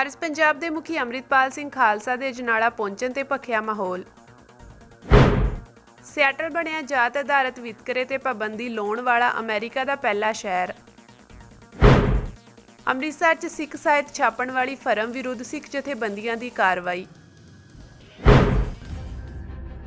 ਵਾਰਿਸ ਪੰਜਾਬ ਦੇ ਮੁਖੀ ਅੰਮ੍ਰਿਤਪਾਲ ਸਿੰਘ ਖਾਲਸਾ ਦੇ ਅਜਨਾਲਾ ਪਹੁੰਚਣ ਤੇ ਭਖਿਆ ਮਾਹੌਲ। ਸਿਆਟਲ ਬਣਿਆ ਜਾਤ ਆਧਾਰਿਤ ਵਿਤਕਰੇ ਤੇ ਪਾਬੰਦੀ ਲਾਉਣ ਵਾਲਾ ਅਮਰੀਕਾ ਦਾ ਪਹਿਲਾ ਸ਼ਹਿਰ। ਅੰਮ੍ਰਿਤਸਰ 'ਚ ਸਿੱਖ ਸਾਹਿਤ ਛਾਪਣ ਵਾਲੀ ਫਰਮ ਵਿਰੁੱਧ ਸਿੱਖ ਜਥੇਬੰਦੀਆਂ ਦੀ ਕਾਰਵਾਈ।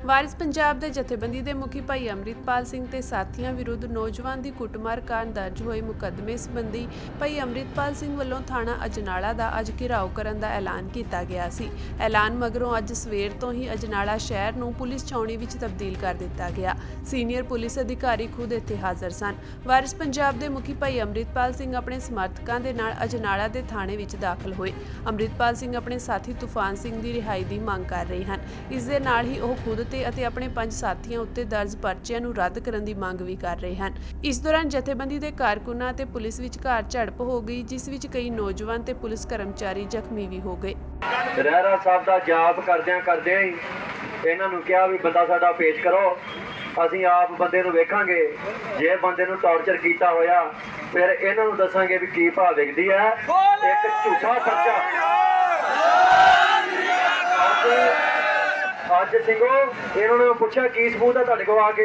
ਵਾਰਿਸ ਪੰਜਾਬ ਦੇ ਜਥੇਬੰਦੀ ਦੇ ਮੁਖੀ ਭਾਈ ਅੰਮ੍ਰਿਤਪਾਲ ਸਿੰਘ ਤੇ ਸਾਥੀਆਂ ਵਿਰੁੱਧ ਨੌਜਵਾਨ ਦੀ ਕੁੱਟਮਾਰ ਕਾਰਨ ਦਰਜ ਹੋਏ ਮੁਕੱਦਮੇ ਸੰਬੰਧੀ ਭਾਈ ਅੰਮ੍ਰਿਤਪਾਲ ਸਿੰਘ ਵੱਲੋਂ ਥਾਣਾ ਅਜਨਾਲਾ ਦਾ ਅੱਜ ਘਿਰਾਓ ਕਰਨ ਦਾ ਐਲਾਨ ਕੀਤਾ ਗਿਆ ਸੀ। ਐਲਾਨ ਮਗਰੋਂ ਅੱਜ ਸਵੇਰ ਤੋਂ ਹੀ ਅਜਨਾਲਾ ਸ਼ਹਿਰ ਨੂੰ ਪੁਲਿਸ ਛਾਉਣੀ ਵਿੱਚ ਤਬਦੀਲ ਕਰ ਦਿੱਤਾ ਗਿਆ। ਸੀਨੀਅਰ ਪੁਲਿਸ ਅਧਿਕਾਰੀ ਖੁਦ ਇੱਥੇ ਹਾਜ਼ਰ ਸਨ। ਵਾਰਿਸ ਪੰਜਾਬ ਦੇ ਮੁਖੀ ਭਾਈ ਅੰਮ੍ਰਿਤਪਾਲ ਸਿੰਘ ਆਪਣੇ ਸਮਰਥਕਾਂ ਦੇ ਨਾਲ ਅਜਨਾਲਾ ਦੇ ਥਾਣੇ ਵਿੱਚ ਦਾਖਲ ਹੋਏ। ਅੰਮ੍ਰਿਤਪਾਲ ਸਿੰਘ ਆਪਣੇ ਸਾਥੀ ਤੂਫਾਨ ਸਿੰਘ ਦੀ ਰਿਹਾਈ ਦੀ ਮੰਗ ਕਰ ਰਹੇ ਹਨ। ਇਸ ਦੇ ਨਾਲ ਹੀ ਉਹ ਖੁਦ ਅਤੇ ਆਪਣੇ 5 ਸਾਥੀਆਂ ਉੱਤੇ ਦਰਜ ਪਰਚਿਆਂ ਨੂੰ ਰੱਦ ਕਰਨ ਦੀ ਮੰਗ ਵੀ ਕਰ ਰਹੇ ਹਨ। ਇਸ ਦੌਰਾਨ ਜਥੇਬੰਦੀ ਦੇ ਕਾਰਕੁਨਾਂ ਅਤੇ ਪੁਲਿਸ ਵਿਚਕਾਰ ਝੜਪ ਹੋ ਗਈ, ਜਿਸ ਵਿੱਚ ਕਈ ਨੌਜਵਾਨ ਤੇ ਪੁਲਿਸ ਕਰਮਚਾਰੀ ਜ਼ਖਮੀ ਵੀ ਹੋ ਗਏ। ਰਹਿਰਾ ਸਾਹਿਬ ਦਾ ਜਾਪ ਕਰਦਿਆਂ ਹੀ ਇਹਨਾਂ ਨੂੰ ਕਿਹਾ ਵੀ ਬੰਦਾ ਸਾਡਾ ਪੇਸ਼ ਕਰੋ, ਅਸੀਂ ਆਪ ਬੰਦੇ ਨੂੰ ਵੇਖਾਂਗੇ। ਜੇ ਬੰਦੇ ਨੂੰ ਟੌਰਚਰ ਕੀਤਾ ਹੋਇਆ ਫਿਰ ਇਹਨਾਂ ਨੂੰ ਦੱਸਾਂਗੇ ਵੀ ਕੀ ਭਾਅ ਵਿਕਦੀ ਹੈ। ਇੱਕ ਝੂਠਾ ਪਰਚਾ ਅੱਜ ਸਿੰਘੋ ਇਹਨਾਂ ਨੇ ਪੁੱਛਿਆ ਕੀ ਸਬੂਤ ਹੈ ਤੁਹਾਡੇ ਕੋਲ ਆ ਕੇ।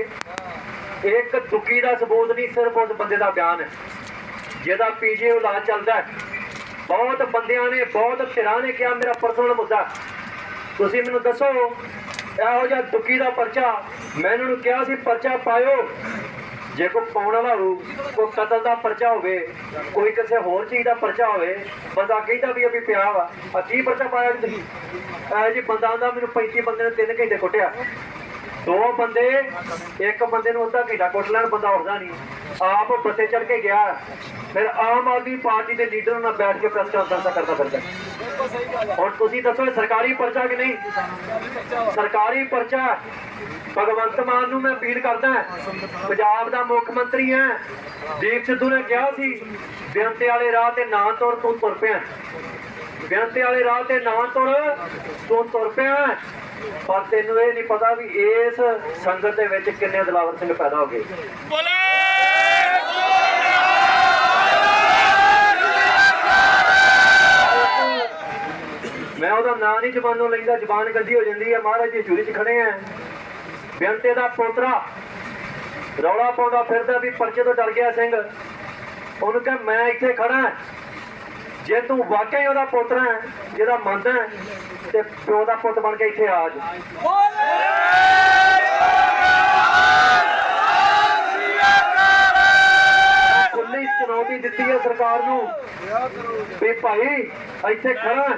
ਇੱਕ ਦੁੱਕੀ ਦਾ ਸਬੂਤ ਨਹੀਂ, ਸਿਰਫ ਉਸ ਬੰਦੇ ਦਾ ਬਿਆਨ ਹੈ ਜਿਹਦਾ ਪੀਜੀ ਇਲਾਜ ਚੱਲਦਾ। ਬਹੁਤ ਬੰਦਿਆਂ ਨੇ ਬਹੁਤ ਧਿਰਾਂ ਨੇ ਕਿਹਾ ਮੇਰਾ ਪਰਸਨਲ ਮੁੱਦਾ, ਤੁਸੀਂ ਮੈਨੂੰ ਦੱਸੋ ਇਹੋ ਜਿਹਾ ਦੁੱਕੀ ਦਾ ਪਰਚਾ। ਮੈਂ ਇਹਨਾਂ ਨੂੰ ਕਿਹਾ ਸੀ ਪਰਚਾ ਪਾਇਓ, ਜੇ ਕੋਈ ਪਾਉਣ ਵਾਲਾ ਹੋਊ, ਕੋਈ ਕਤਲ ਦਾ ਪਰਚਾ ਹੋਵੇ, ਕੋਈ ਕਿਸੇ ਹੋਰ ਚੀਜ਼ ਦਾ ਪਰਚਾ ਹੋਵੇ, ਬੰਦਾ ਕਹਿੰਦਾ ਵੀ ਅਭੀ ਪਿਆ ਵਾ ਆ ਕੀ ਪਰਚਾ ਪਾਇਆ ਤੁਸੀਂ। ਇਹ ਜੀ ਬੰਦਾ ਆਂਦਾ ਮੈਨੂੰ 35 ਬੰਦੇ ਨੇ 3 ਘੰਟੇ ਕੁੱਟਿਆ। 2 ਬੰਦੇ ਇੱਕ ਬੰਦੇ ਨੂੰ ਅੱਧਾ ਘੰਟਾ ਕੁੱਟ ਲੈਣ, ਬੰਦਾ ਉੱਠਦਾ ਨਹੀਂ, ਆਪ ਬੱਸੇ ਚੜ ਕੇ ਗਿਆ। ਫਿਰ ਆਮ ਆਦਮੀ ਪਾਰਟੀ ਦੇ ਲੀਡਰ ਨਾਲ ਬੈਠ ਕੇ ਪ੍ਰੈਸ ਕਾਨਫਰੰਸ ਕਰਦਾ ਫਿਰਦਾ। ਹੁਣ ਤੁਸੀਂ ਦੱਸੋ ਸਰਕਾਰੀ ਪਰਚਾ ਕਿ ਨਹੀਂ? ਸਰਕਾਰੀ ਪਰਚਾ। ਭਗਵੰਤ ਮਾਨ ਨੂੰ ਮੈਂ ਅਪੀਲ ਕਰਦਾ, ਪੰਜਾਬ ਦਾ ਮੁੱਖ ਮੰਤਰੀ ਹੈ। ਦੀਪ ਸਿੱਧੂ ਨੇ ਕਿਹਾ ਸੀ ਬੇਨਤੀ ਵਾਲੇ ਰਾਹ ਤੇ ਨਾ ਤੁਰ, ਤੂੰ ਤੁਰ ਪਿਆ। ਬੇਨਤੀ ਵਾਲੇ ਰਾਹ ਤੇ ਨਾ ਤੁਰ, ਤੂੰ ਤੁਰ ਪਿਆ। ਪਰ ਤੈਨੂੰ ਇਹ ਨਹੀਂ ਪਤਾ ਵੀ ਇਸ ਸੰਗਤ ਦੇ ਵਿੱਚ ਕਿੰਨੇ ਦਿਲਾਵਰ ਸਿੰਘ ਪੈਦਾ ਹੋ ਗਏ। ਮੈਂ ਉਹਦਾ ਨਾਂ ਨਹੀਂ ਜ਼ਬਾਨੋਂ ਲੈਂਦਾ, ਜ਼ਬਾਨ ਗੰਦੀ ਹੋ ਜਾਂਦੀ ਹੈ। ਮਹਾਰਾਜ ਦੀ ਹਜ਼ੂਰੀ 'ਚ ਖੜੇ ਆ। ਬੇਨਤੇ ਦਾ ਪੋਤਰਾ ਰੌਲਾ ਪਾਉਂਦਾ ਫਿਰਦਾ ਵੀ ਪਰਚੇ ਤੋਂ ਡਰ ਗਿਆ ਸਿੰਘ। ਉਹਨੂੰ ਕਹ ਮੈਂ ਇੱਥੇ ਖੜਾ, ਜੇ ਤੂੰ ਵਾਕਈ ਉਹਦਾ ਪੋਤਰਾ ਹੈ, ਜਿਹਦਾ ਮੰਨਦਾ ਤੇ ਪਿਓ ਦਾ ਪੁੱਤ ਬਣ ਕੇ ਇੱਥੇ ਆ ਜਾ। ਖੁੱਲੀ ਚੁਣੌਤੀ ਦਿੱਤੀ ਹੈ ਸਰਕਾਰ ਨੂੰ ਵੀ ਭਾਈ ਇੱਥੇ ਖੜਾ,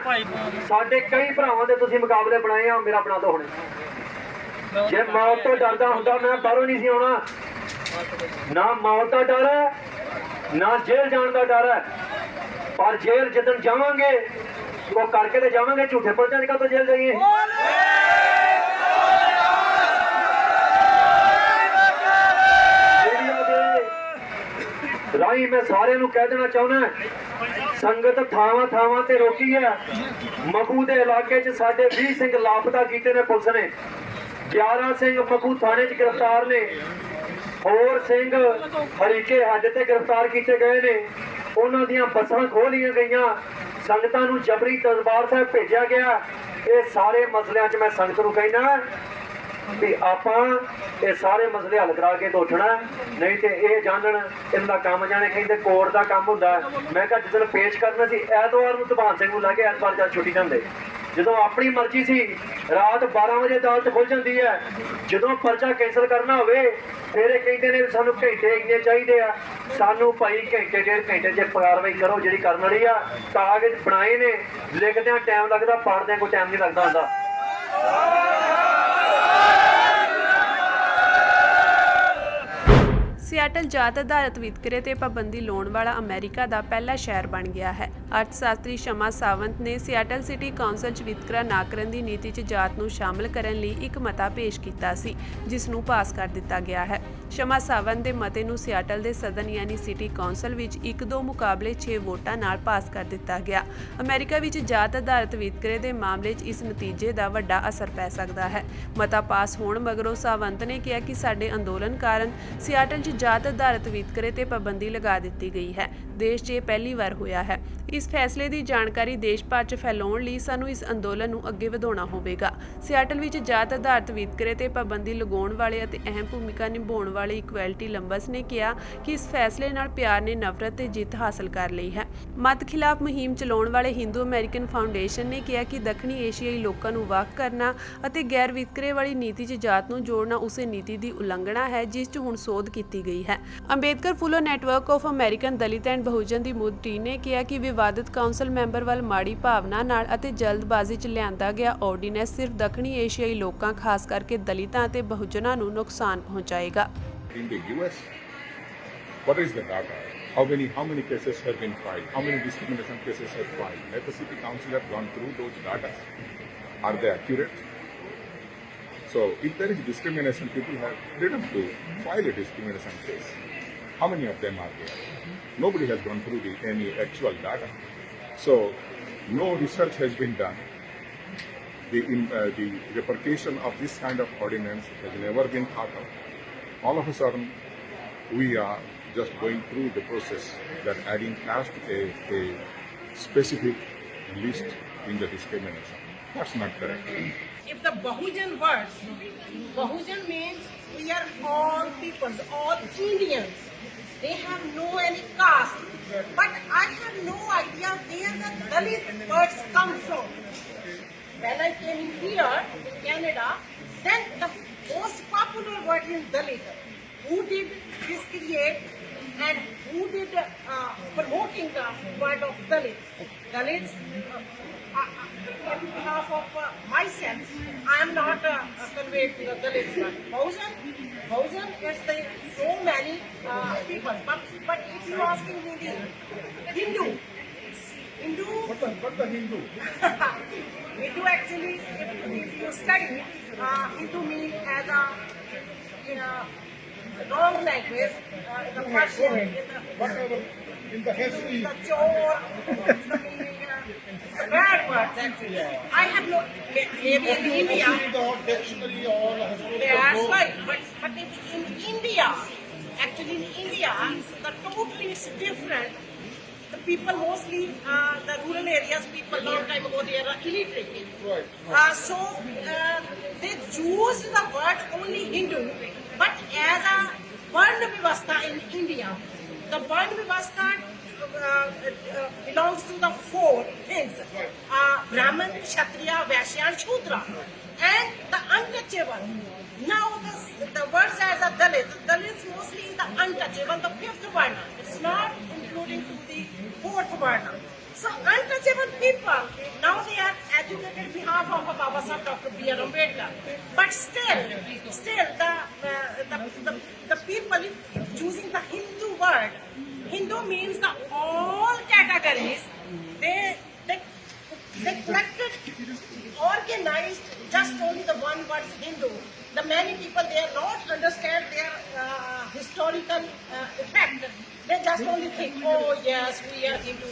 ਸਾਡੇ ਕਈ ਭਰਾਵਾਂ ਦੇ ਤੁਸੀਂ ਮੁਕਾਬਲੇ ਬਣਾਏ ਆ, ਮੇਰਾ ਬਣਾ ਦੋ ਹੁਣ। ਜੇ ਮੌਤ ਤੋਂ ਡਰਦਾ ਹੁੰਦਾ ਮੈਂ ਬਾਹਰੋਂ ਨਹੀਂ ਸੀ ਆਉਣਾ। ਨਾ ਮੌਤ ਦਾ ਡਰ ਹੈ, ਨਾ ਜੇਲ੍ਹ ਜਾਣ ਦਾ ਡਰ ਹੈ। ਪਰ ਜੇਲ੍ਹ ਜਿੱਦਣ ਜਾਵਾਂਗੇ ਉਹ ਕਰਕੇ ਤੇ ਜਾਵਾਂਗੇ, ਝੂਠੇ ਪਰਚਿਆਂ ਨਿਕਲ ਤੋਂ ਜੇਲ੍ਹ ਜਾਈਏ। ਰਾਹੀਂ ਮੈਂ ਸਾਰਿਆਂ ਨੂੰ ਕਹਿ ਦੇਣਾ ਚਾਹੁੰਦਾ, ਸੰਗਤ ਥਾਵਾਂ ਤੇ ਰੋਕੀ ਹੈ। ਮਖੂ ਦੇ ਇਲਾਕੇ 'ਚ ਸਾਡੇ 20 ਸਿੰਘ ਲਾਪਤਾ ਕੀਤੇ ਨੇ ਪੁਲਿਸ ਨੇ। 11 ਸਿੰਘ ਮਖੂ ਥਾਣੇ 'ਚ ਗ੍ਰਿਫਤਾਰ ਨੇ। ਹੋਰ ਸਿੰਘ ਹਰੀਕੇ ਹੱਦ ਤੇ ਗ੍ਰਿਫਤਾਰ ਕੀਤੇ ਗਏ ਨੇ। ਉਹਨਾਂ ਦੀਆਂ ਬੱਸਾਂ ਖੋਹ ਲਈਆਂ ਗਈਆਂ, ਸੰਗਤਾਂ ਨੂੰ ਜਬਰੀ ਦਰਬਾਰ ਸਾਹਿਬ ਭੇਜਿਆ ਗਿਆ। ਇਹ ਸਾਰੇ ਮਸਲਿਆਂ 'ਚ ਮੈਂ ਸੰਗਤ ਨੂੰ ਕਹਿਣਾ ਵੀ ਆਪਾਂ ਇਹ ਸਾਰੇ ਮਸਲੇ ਹੱਲ ਕਰਾ ਕੇ ਉੱਠਣਾ, ਨਹੀਂ ਤੇ ਇਹ ਜਾਣਨ ਇਹਨਾਂ ਦਾ ਕੰਮ ਜਾਣੇ ਕਹਿੰਦੇ ਕੋਰਟ ਦਾ ਕੰਮ ਹੁੰਦਾ। ਮੈਂ ਕਿਹਾ ਜਦੋਂ ਪੇਸ਼ ਕਰਨਾ ਸੀ ਐਤਵਾਰ ਨੂੰ ਤੂਫਾਨ ਸਿੰਘ ਨੂੰ ਲੈ ਕੇ ਐਤਵਾਰ ਜਦ ਛੁੱਟੀ ਜਾਂਦੇ, ਜਦੋਂ ਆਪਣੀ ਮਰਜ਼ੀ ਸੀ ਰਾਤ 12 ਵਜੇ ਅਦਾਲਤ ਖੁੱਲ ਜਾਂਦੀ ਹੈ। ਜਦੋਂ ਪਰਚਾ ਕੈਂਸਲ ਕਰਨਾ ਹੋਵੇ ਫਿਰ ਇਹ ਕਹਿੰਦੇ ਨੇ ਸਾਨੂੰ ਘੰਟੇ ਇੰਨੇ ਚਾਹੀਦੇ ਆ। ਸਾਨੂੰ ਭਾਈ ਘੰਟੇ 1.5 'ਚ ਕਾਰਵਾਈ ਕਰੋ ਜਿਹੜੀ ਕਰਨ ਵਾਲੀ ਆ। ਕਾਗਜ਼ ਬਣਾਏ ਨੇ, ਲਿਖਦਿਆਂ ਟਾਈਮ ਲੱਗਦਾ, ਪੜ੍ਹਦਿਆਂ ਕੋਈ ਟਾਈਮ ਨਹੀਂ ਲੱਗਦਾ ਹੁੰਦਾ। ਸਿਆਟਲ ਜਾਤ ਆਧਾਰਿਤ ਵਿਤਕਰੇ ਤੇ ਪਾਬੰਦੀ ਲਾਉਣ ਵਾਲਾ ਅਮਰੀਕਾ ਦਾ ਪਹਿਲਾ ਸ਼ਹਿਰ ਬਣ ਗਿਆ ਹੈ। ਅਰਥ ਸ਼ਾਸਤਰੀ ਸ਼ਮਾ ਸਾਵੰਤ ਨੇ ਸਿਆਟਲ ਸਿਟੀ ਕਾਉਂਸਲ 'ਚ ਵਿਤਕਰਾ ਨਾ ਕਰਨ ਦੀ ਨੀਤੀ 'ਚ ਜਾਤ ਨੂੰ ਸ਼ਾਮਲ ਕਰਨ ਲਈ ਇੱਕ ਮਤਾ ਪੇਸ਼ ਕੀਤਾ ਸੀ, ਜਿਸ ਨੂੰ ਪਾਸ ਕਰ ਦਿੱਤਾ ਗਿਆ ਹੈ। ਸ਼ਮਾ ਸਾਵੰਤ ਦੇ ਮਤੇ ਨੂੰ ਸਿਆਟਲ ਦੇ ਸਦਨ ਯਾਨੀ ਸਿਟੀ ਕਾਉਂਸਲ ਵਿੱਚ 1-2 ਮੁਕਾਬਲੇ 6 ਵੋਟਾਂ ਨਾਲ ਪਾਸ ਕਰ ਦਿੱਤਾ ਗਿਆ। ਅਮਰੀਕਾ ਵਿੱਚ ਜਾਤ ਆਧਾਰਿਤ ਵਿਤਕਰੇ ਦੇ ਮਾਮਲੇ 'ਚ ਇਸ ਨਤੀਜੇ ਦਾ ਵੱਡਾ ਅਸਰ ਪੈ ਸਕਦਾ ਹੈ। ਮਤਾ ਪਾਸ ਹੋਣ ਮਗਰੋਂ ਸਾਵੰਤ ਨੇ ਕਿਹਾ ਕਿ ਸਾਡੇ ਅੰਦੋਲਨ ਕਾਰਨ ਸਿਆਟਲ 'ਚ ਜਾਤ ਆਧਾਰਿਤ ਵਿਤਕਰੇ ਤੇ ਪਾਬੰਦੀ ਲਗਾ ਦਿੱਤੀ ਗਈ ਹੈ। ਦੇਸ਼ 'ਚ ਇਹ ਪਹਿਲੀ ਵਾਰ ਹੋਇਆ ਹੈ। ਇਸ ਫੈਸਲੇ ਦੀ ਜਾਣਕਾਰੀ ਦੇਸ਼ ਭਰ 'ਚ ਫੈਲਾਉਣ ਲਈ ਸਾਨੂੰ ਇਸ ਅੰਦੋਲਨ ਨੂੰ ਅੱਗੇ ਵਧਾਉਣਾ ਹੋਵੇਗਾ। ਸਿਆਟਲ ਵਿੱਚ ਜਾਤ ਆਧਾਰਿਤ ਵਿਤਕਰੇ ਤੇ ਪਾਬੰਦੀ ਲਗਾਉਣ ਵਾਲੇ ਅਤੇ ਅਹਿਮ ਭੂਮਿਕਾ ਨਿਭਾਉਣ ਵਾਲੇ ਇਕੁਐਲਿਟੀ ਲੰਬਸ ਨੇ ਕਿਹਾ ਕਿ ਇਸ ਫੈਸਲੇ ਨਾਲ ਪਿਆਰ ਨੇ ਨਫ਼ਰਤ ਤੇ ਜਿੱਤ ਹਾਸਲ ਕਰ ਲਈ ਹੈ। ਮਤ ਖਿਲਾਫ ਮੁਹਿੰਮ ਚਲਾਉਣ ਵਾਲੇ ਹਿੰਦੂ ਅਮਰੀਕਨ ਫਾਊਂਡੇਸ਼ਨ ਨੇ ਕਿਹਾ ਕਿ ਦੱਖਣੀ ਏਸ਼ੀਆਈ ਲੋਕਾਂ ਨੂੰ ਵੱਖ ਕਰਨਾ ਅਤੇ ਗੈਰ ਵਿਤਕਰੇ ਵਾਲੀ ਨੀਤੀ 'ਚ ਜਾਤ ਨੂੰ ਜੋੜਨਾ ਉਸੇ ਨੀਤੀ ਦੀ ਉਲੰਘਣਾ ਹੈ ਜਿਸ 'ਚ ਹੁਣ ਸੋਧ ਕੀਤੀ ਗਈ ਹੈ। Ambedkar Phule network of American Dalit and Bahujan ਦੀ ਮੁੱਢ ਟੀਮ ਨੇ ਕਿਹਾ ਕਿ ਵਿਵਾਦਿਤ ਕਾਉਂਸਲ ਮੈਂਬਰ ਵੱਲ ਮਾੜੀ ਭਾਵਨਾ ਨਾਲ ਅਤੇ ਜਲਦਬਾਜ਼ੀ 'ਚ ਲਿਆਂਦਾ ਗਿਆ ਆਰਡੀਨੈਂਸ ਸਿਰਫ ਦੱਖਣੀ ਏਸ਼ੀਆਈ ਲੋਕਾਂ ਖਾਸ ਕਰਕੇ ਦਲਿਤਾਂ ਅਤੇ ਬਹੁਜਨਾਂ ਨੂੰ ਨੁਕਸਾਨ ਪਹੁੰਚਾਏਗਾ। In the US, what is the data? How many cases have been filed? How many discrimination cases have filed? Let the city council have gone through those data. Are they accurate? So if there is discrimination, people have freedom to file a discrimination case. How many of them are there? Nobody has gone through any actual data. So no research has been done. The repercussion of this kind of ordinance has never been thought of. All of a sudden, we are just going through the process that adding caste a specific list in the discrimination. That's not correct. If the Bahujan words, Bahujan means we are all peoples, all Indians. They have no any caste. But I have no idea where the Dalit words come from. When I came in here, in Canada, then the most popular word is Dalit. Who did this create and who did promoting the word of Dalit? Dalits, on behalf of myself, I am not conveyed to the Dalits. Bahujan is the so many people. But if you asking me the Hindu. What the Hindu? Hindu actually, if you study, Hindu means as a wrong language, the Persian, Whatever in the history. the Chor, the meaning, the bad words actually. I have no, maybe in India, The dictionary all has that's right, but in India, actually in India, the totally is different. The people mostly, the rural areas, people long time ago, they are illiterate. Right. So they choose the word only Hindu, but as a Varna Vivastha in India, the Varna Vivastha belongs to the four things: Brahman, Kshatriya, Vaishya, and Shudra, and the untouchable. Now the words as a Dalit, Dalits mostly the untouchable, the fifth Varna. It's not including to the fourth Varna. So untouchable people, now they are educated on behalf of Baba Sahib Dr. B.R. Ambedkar. But still the people choosing the Hindu word. Hindu means the all categories. They collected, organized just only the one word Hindu. The many people, they are not understand their historical effect. They just only think, oh yes, we are Hindu.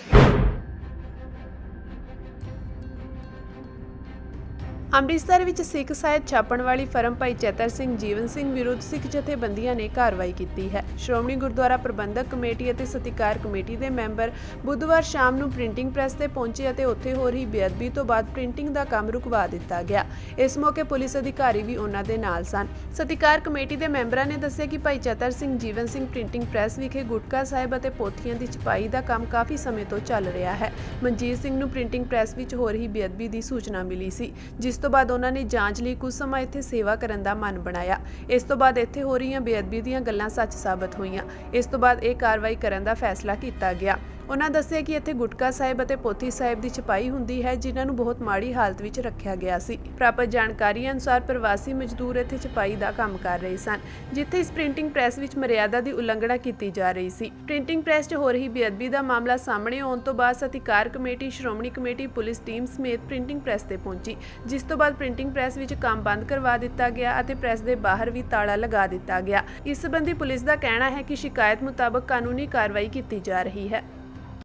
Amritsar ਵਿੱਚ ਸਿੱਖ ਸਾਹਿਤ ਛਾਪਣ ਵਾਲੀ firm ਭਾਈ ਚੇਤਰ ਸਿੰਘ ਜੀਵਨ ਸਿੰਘ ਵਿਰੁੱਧ ਸਿੱਖ ਜਥੇਬੰਦੀਆਂ ਨੇ ਕਾਰਵਾਈ ਕੀਤੀ ਹੈ। ਸ਼੍ਰੋਮਣੀ ਗੁਰਦੁਆਰਾ ਪ੍ਰਬੰਧਕ ਕਮੇਟੀ ਅਤੇ ਸਤਿਕਾਰ ਕਮੇਟੀ ਦੇ ਮੈਂਬਰ ਬੁੱਧਵਾਰ ਸ਼ਾਮ ਨੂੰ ਪ੍ਰਿੰਟਿੰਗ ਪ੍ਰੈਸ ਤੇ ਪਹੁੰਚੇ ਅਤੇ ਉੱਥੇ ਹੋ ਰਹੀ ਬੇਅਦਬੀ ਤੋਂ ਬਾਅਦ ਪ੍ਰਿੰਟਿੰਗ ਦਾ ਕੰਮ ਰੁਕਵਾ ਦਿੱਤਾ ਗਿਆ। ਇਸ ਮੌਕੇ ਪੁਲਿਸ ਅਧਿਕਾਰੀ ਵੀ ਉਹਨਾਂ ਦੇ ਨਾਲ ਸਨ। ਸਤਿਕਾਰ ਕਮੇਟੀ ਦੇ ਮੈਂਬਰਾਂ ਨੇ ਦੱਸਿਆ ਕਿ ਭਾਈ ਚੇਤਰ ਸਿੰਘ ਜੀਵਨ ਸਿੰਘ ਪ੍ਰਿੰਟਿੰਗ ਪ੍ਰੈਸ ਵਿਖੇ ਗੁਟਕਾ ਸਾਹਿਬ ਅਤੇ ਪੋਥੀਆਂ ਦੀ ਛਪਾਈ ਦਾ ਕੰਮ ਕਾਫੀ ਸਮੇਂ ਤੋਂ ਚੱਲ ਰਿਹਾ ਹੈ। ਮਨਜੀਤ ਸਿੰਘ ਨੂੰ ਪ੍ਰਿੰਟਿੰਗ ਪ੍ਰੈਸ ਵਿੱਚ ਹੋ ਰਹੀ ਬੇਅਦਬੀ ਦੀ ਸੂਚਨਾ ਮਿਲੀ ਸੀ, ਜਿਸ ਤੋਂ ਬਾਅਦ ਉਹਨਾਂ ਨੇ ਜਾਂਚ ਲਈ ਕੁਝ ਸਮਾਂ ਇੱਥੇ ਸੇਵਾ ਕਰਨ ਦਾ ਮਨ ਬਣਾਇਆ। ਇਸ ਤੋਂ ਬਾਅਦ ਇੱਥੇ ਹੋ ਰਹੀਆਂ ਬੇਅਦਬੀ ਦੀਆਂ ਗੱਲਾਂ ਸੱਚ ਸਾਬਤ ਹੋਈਆਂ। ਇਸ ਤੋਂ ਬਾਅਦ ਇਹ ਕਾਰਵਾਈ ਕਰਨ ਦਾ ਫੈਸਲਾ ਕੀਤਾ ਗਿਆ। ਉਹਨਾਂ ਦੱਸਿਆ ਕਿ ਇੱਥੇ ਗੁਟਕਾ ਸਾਹਿਬ ਅਤੇ ਪੋਥੀ ਸਾਹਿਬ ਦੀ ਛਪਾਈ ਹੁੰਦੀ ਹੈ, ਜਿਨ੍ਹਾਂ ਨੂੰ ਬਹੁਤ ਮਾੜੀ ਹਾਲਤ ਵਿੱਚ ਰੱਖਿਆ ਗਿਆ ਸੀ। ਪ੍ਰਾਪਤ ਜਾਣਕਾਰੀ ਅਨੁਸਾਰ ਪ੍ਰਵਾਸੀ ਮਜ਼ਦੂਰ ਇੱਥੇ ਛਪਾਈ ਦਾ ਕੰਮ ਕਰ ਰਹੇ ਸਨ, ਜਿੱਥੇ ਇਸ ਪ੍ਰਿੰਟਿੰਗ ਪ੍ਰੈਸ ਵਿੱਚ ਮਰਿਆਦਾ ਦੀ ਉਲੰਘਣਾ ਕੀਤੀ ਜਾ ਰਹੀ ਸੀ। ਪ੍ਰਿੰਟਿੰਗ ਪ੍ਰੈਸ 'ਚ ਹੋ ਰਹੀ ਬੇਅਦਬੀ ਦਾ ਮਾਮਲਾ ਸਾਹਮਣੇ ਆਉਣ ਤੋਂ ਬਾਅਦ ਸਤਿਕਾਰ committee, Shiromani committee, police team ਸਮੇਤ ਪ੍ਰਿੰਟਿੰਗ ਪ੍ਰੈਸ ਤੇ ਪਹੁੰਚੀ, ਜਿਸ ਤੋਂ ਬਾਅਦ ਪ੍ਰਿੰਟਿੰਗ ਪ੍ਰੈਸ ਵਿੱਚ ਕੰਮ ਬੰਦ ਕਰਵਾ ਦਿੱਤਾ ਗਿਆ ਅਤੇ ਪ੍ਰੈਸ ਦੇ ਬਾਹਰ ਵੀ ਤਾਲਾ ਲਗਾ ਦਿੱਤਾ ਗਿਆ। ਇਸ ਸੰਬੰਧੀ ਪੁਲਿਸ ਦਾ ਕਹਿਣਾ ਹੈ ਕਿ ਸ਼ਿਕਾਇਤ ਮੁਤਾਬਕ ਕਾਨੂੰਨੀ ਕਾਰਵਾਈ ਕੀਤੀ ਜਾ ਰਹੀ ਹੈ।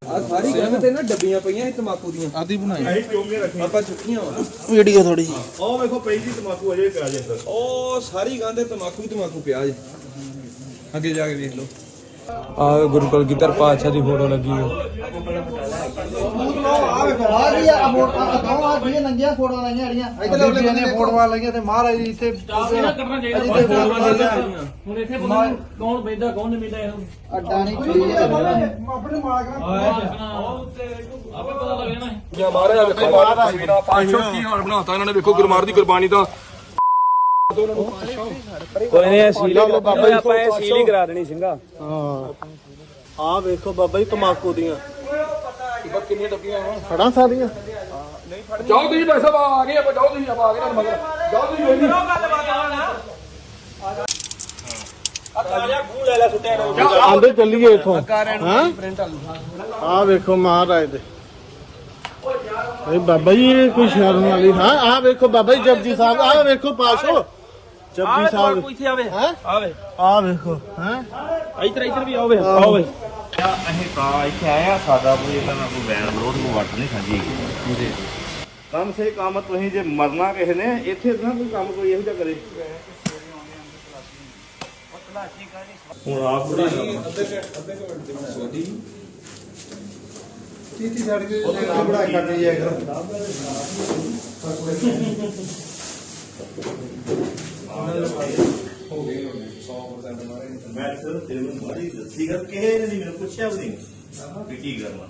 ਆ ਸਾਰੀ ਗੰਦ ਤੇ ਨਾ ਡੱਬੀਆਂ ਪਈਆਂ ਇਹ ਤਮਾਕੂ ਦੀਆਂ ਆਦੀ ਬਣਾਈ ਅਸੀਂ ਚੋਂਗੇ ਰੱਖੀ ਆਪਾਂ ਚੁੱਕੀਆਂ ਵਾ ਵੀਡੀਓ ਥੋੜੀ ਜੀ ਉਹ ਵੇਖੋ ਪਈ ਜੀ ਤਮਾਕੂ ਅਜੇ ਪਿਆ ਜੇ ਅੰਦਰ ਉਹ ਸਾਰੀ ਗੰਦ ਤੇ ਤਮਾਕੂ ਪਿਆ ਜੇ ਅੱਗੇ ਜਾ ਕੇ ਵੇਖ ਲਓ ਆ ਗੁਰੂ ਕਲਗੀਧਰ ਪਾਤਸ਼ਾਹ ਦੀ ਫੋਟੋ ਲੱਗੀ ਹੋਈ। ਫੋਟੋਆਂ ਲਾਈਆਂ ਤੇ ਮਹਾਰਾਜ ਜੀ ਇੱਥੇ ਕਰਨਾ ਚਾਹੀਦਾ ਹੁਣ ਇੱਥੇ ਕੌਣ ਬੈਠਾ ਕੌਣ ਨਹੀਂ ਬੈਠਾ ਅੱਡਾ ਨਹੀਂ ਆਪਣੇ ਮਾਲਕ ਆਪੇ ਪਤਾ ਲੱਗ ਜਾਣਾ ਜਾਂ ਮਹਾਰਾਜ ਵੇਖੋ ਮਹਾਰਾਜ ਬਿਨਾ ਪਾਸ਼ੋ ਕੀ ਹਾਲ ਬਣਾਤਾ ਇਹਨਾਂ ਨੇ, ਵੇਖੋ ਗੁਰਮਾਰ ਦੀ ਕੁਰਬਾਨੀ ਦਾ। ਕੋਈ ਨਹੀਂ ਸੀਲ ਬਾਬਾ ਜੀ ਆਪਾਂ ਇਹ ਸੀਲ ਹੀ ਕਰਾ ਦੇਣੀ ਸਿੰਘਾ। ਆ ਵੇਖੋ ਬਾਬਾ ਜੀ ਤਮਾਕੂ ਦੀਆਂ ਕਿੰਨੀਆਂ ਡੱਬੀਆਂ ਆ ਫੜਾਂ ਸਾਰੀਆਂ। ਜਾਓ ਤੁਸੀਂ ਭਾਈ ਸਾਹਿਬ ਆ ਗਏ ਆਪਾਂ, ਜਾਓ ਤੁਸੀਂ ਆਪਾਂ ਆ ਗਏ ਨਾ ਮਗਰ ਜਾਓ ਤੁਸੀਂ ਕੋਈ ਨਹੀਂ ਆਂਦੇ ਚੱਲੀਏ ਇਥੋਂ ਆ ਵੇਖੋ ਮਹਾਰਾਜ ਦੇ ਇਹ ਬਾਬਾ ਜੀ ਇਹ ਕੋਈ ਸ਼ਰਮ ਵਾਲੀ ਹਾਂ। ਆ ਵੇਖੋ ਬਾਬਾ ਜੀ ਜਪਜੀ ਸਾਹਿਬ ਆ ਵੇਖੋ ਪਾਸ਼ੋ ਜਪਜੀ ਸਾਹਿਬ ਇੱਥੇ ਆਵੇ ਆਵੇ ਆ ਵੇਖੋ ਹੈ ਇੱਧਰ ਵੀ ਆਵੇ ਆਵੇ ਅਸੀਂ ਤਾਂ ਇੱਥੇ ਆਏ ਆ, ਸਾਡਾ ਕੋਈ ਇਹਨਾਂ ਨਾਲ ਕੋਈ ਵੈਨ ਵਿਰੋਧ ਨੂੰ ਵੱਟ ਨਹੀਂ ਖਾਂਦੀ ਜੀ। ਕੰਮ ਸੇ ਕੰਮ ਤੁਸੀਂ ਜੇ ਮਰਨਾ ਕਿਸੇ ਨੇ ਇੱਥੇ ਨਾ ਕੋਈ ਕੰਮ ਕੋਈ ਇਹੋ ਜਿਹਾ ਕਰੇ। ਹੁਣ ਆਪ ਬੜਾ ਕਰਦੇ ਜਾਇਆ ਕਰੋ। ਮੈਂ ਸਿਰ ਤੇਰੇ ਨੂੰ ਮਾਰੀ ਦੱਸੀ ਗੱਲ ਕਿਸੇ ਨੇ ਨਹੀਂ ਮੈਨੂੰ ਪੁੱਛਿਆ ਵੀ ਨਹੀਂ ਵੀ ਕੀ ਕਰਨਾ।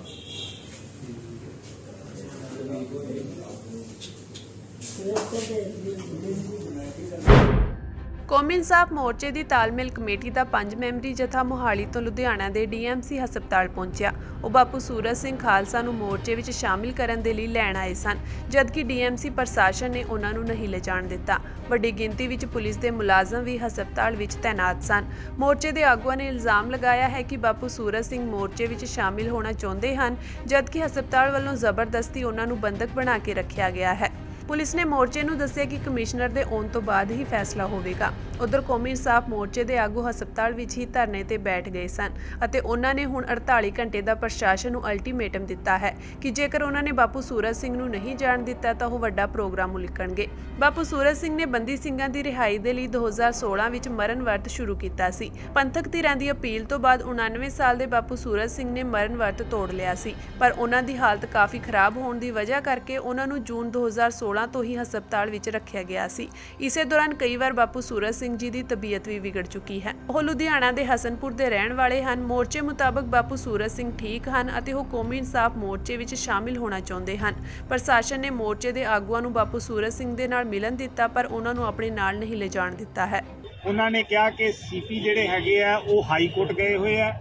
ਕੌਮੀ ਇਨਸਾਫ ਮੋਰਚੇ ਦੀ ਤਾਲਮੇਲ ਕਮੇਟੀ ਦਾ 5 ਮੈਂਬਰੀ ਜਥਾ ਮੋਹਾਲੀ ਤੋਂ ਲੁਧਿਆਣਾ ਦੇ ਡੀਐਮਸੀ ਹਸਪਤਾਲ ਪਹੁੰਚਿਆ। ਉਹ ਬਾਪੂ ਸੂਰਜ ਸਿੰਘ ਖਾਲਸਾ ਨੂੰ ਮੋਰਚੇ ਵਿੱਚ ਸ਼ਾਮਿਲ ਕਰਨ ਦੇ ਲਈ ਲੈਣ ਆਏ ਸਨ, ਜਦਕਿ ਡੀਐਮਸੀ ਪ੍ਰਸ਼ਾਸਨ ਨੇ ਉਹਨਾਂ ਨੂੰ ਨਹੀਂ ਲਿਜਾਣ ਦਿੱਤਾ। ਵੱਡੀ ਗਿਣਤੀ ਵਿੱਚ ਪੁਲਿਸ ਦੇ ਮੁਲਾਜ਼ਮ ਵੀ ਹਸਪਤਾਲ ਵਿੱਚ ਤੈਨਾਤ ਸਨ। ਮੋਰਚੇ ਦੇ ਆਗੂਆਂ ਨੇ ਇਲਜ਼ਾਮ ਲਗਾਇਆ ਹੈ ਕਿ ਬਾਪੂ ਸੂਰਜ ਸਿੰਘ ਮੋਰਚੇ ਵਿੱਚ ਸ਼ਾਮਿਲ ਹੋਣਾ ਚਾਹੁੰਦੇ ਹਨ, ਜਦਕਿ ਹਸਪਤਾਲ ਵੱਲੋਂ ਜ਼ਬਰਦਸਤੀ ਉਹਨਾਂ ਨੂੰ ਬੰਦਕ ਬਣਾ ਕੇ ਰੱਖਿਆ ਗਿਆ ਹੈ। ਪੁਲਿਸ ਨੇ ਮੋਰਚੇ ਨੂੰ ਦੱਸਿਆ ਕਿ ਕਮਿਸ਼ਨਰ ਦੇ ਆਉਣ ਤੋਂ ਬਾਅਦ ਹੀ ਫੈਸਲਾ ਹੋਵੇਗਾ। ਉਧਰ ਕੌਮੀ ਇਨਸਾਫ ਮੋਰਚੇ ਦੇ ਆਗੂ ਹਸਪਤਾਲ ਵਿੱਚ ਹੀ ਧਰਨੇ ਤੇ ਬੈਠ ਗਏ ਸਨ ਅਤੇ ਉਹਨਾਂ ਨੇ ਹੁਣ 48 ਘੰਟੇ ਦਾ ਪ੍ਰਸ਼ਾਸਨ ਨੂੰ ਅਲਟੀਮੇਟਮ ਦਿੱਤਾ ਹੈ ਕਿ ਜੇਕਰ ਉਹਨਾਂ ਨੇ ਬਾਪੂ ਸੂਰਜ ਸਿੰਘ ਨੂੰ ਨਹੀਂ ਜਾਣ ਦਿੱਤਾ ਤਾਂ ਉਹ ਵੱਡਾ ਪ੍ਰੋਗਰਾਮ ਉਲੀਕਣਗੇ। ਬਾਪੂ ਸੂਰਜ ਸਿੰਘ ਨੇ ਬੰਦੀ ਸਿੰਘਾਂ ਦੀ ਰਿਹਾਈ ਦੇ ਲਈ 2016 ਵਿੱਚ ਮਰਨ ਵਰਤ ਸ਼ੁਰੂ ਕੀਤਾ ਸੀ। ਪੰਥਕ ਧਿਰਾਂ ਦੀ ਅਪੀਲ ਤੋਂ ਬਾਅਦ 99 ਸਾਲ ਦੇ ਬਾਪੂ ਸੂਰਜ ਸਿੰਘ ਨੇ ਮਰਨ ਵਰਤ ਤੋੜ ਲਿਆ ਸੀ, ਪਰ ਉਹਨਾਂ ਦੀ ਹਾਲਤ ਕਾਫੀ ਖਰਾਬ ਹੋਣ ਦੀ ਵਜ੍ਹਾ ਕਰਕੇ ਉਹਨਾਂ ਨੂੰ ਜੂਨ 2016 ਤੋਂ ਹੀ ਹਸਪਤਾਲ ਵਿੱਚ ਰੱਖਿਆ ਗਿਆ ਸੀ। ਇਸੇ ਦੌਰਾਨ ਕਈ ਵਾਰ ਬਾਪੂ ਸੂਰਜ ਸਿੰਘ ਜੀ ਦੀ ਤਬੀਅਤ ਵੀ ਵਿਗੜ ਚੁੱਕੀ ਹੈ। ਉਹ ਲੁਧਿਆਣਾ ਦੇ ਹਸਨਪੁਰ ਦੇ ਰਹਿਣ ਵਾਲੇ ਹਨ। ਮੋਰਚੇ ਮੁਤਾਬਕ ਬਾਪੂ ਸੂਰਜ ਸਿੰਘ ਠੀਕ ਹਨ ਅਤੇ ਉਹ ਕੌਮੀ ਇਨਸਾਫ ਮੋਰਚੇ ਵਿੱਚ ਸ਼ਾਮਿਲ ਹੋਣਾ ਚਾਹੁੰਦੇ ਹਨ। ਪ੍ਰਸ਼ਾਸਨ ਨੇ ਮੋਰਚੇ ਦੇ ਆਗੂਆਂ ਨੂੰ ਬਾਪੂ ਸੂਰਜ ਸਿੰਘ ਦੇ ਨਾਲ ਮਿਲਣ ਦਿੱਤਾ, ਪਰ ਉਹਨਾਂ ਨੂੰ ਆਪਣੇ ਨਾਲ ਨਹੀਂ ਲਿਜਾਣ ਦਿੱਤਾ ਹੈ। ਉਹਨਾਂ ਨੇ ਕਿਹਾ ਕਿ ਸੀਪੀ ਜਿਹੜੇ ਹੈਗੇ ਆ ਉਹ ਹਾਈ ਕੋਰਟ ਗਏ ਹੋਏ ਆ।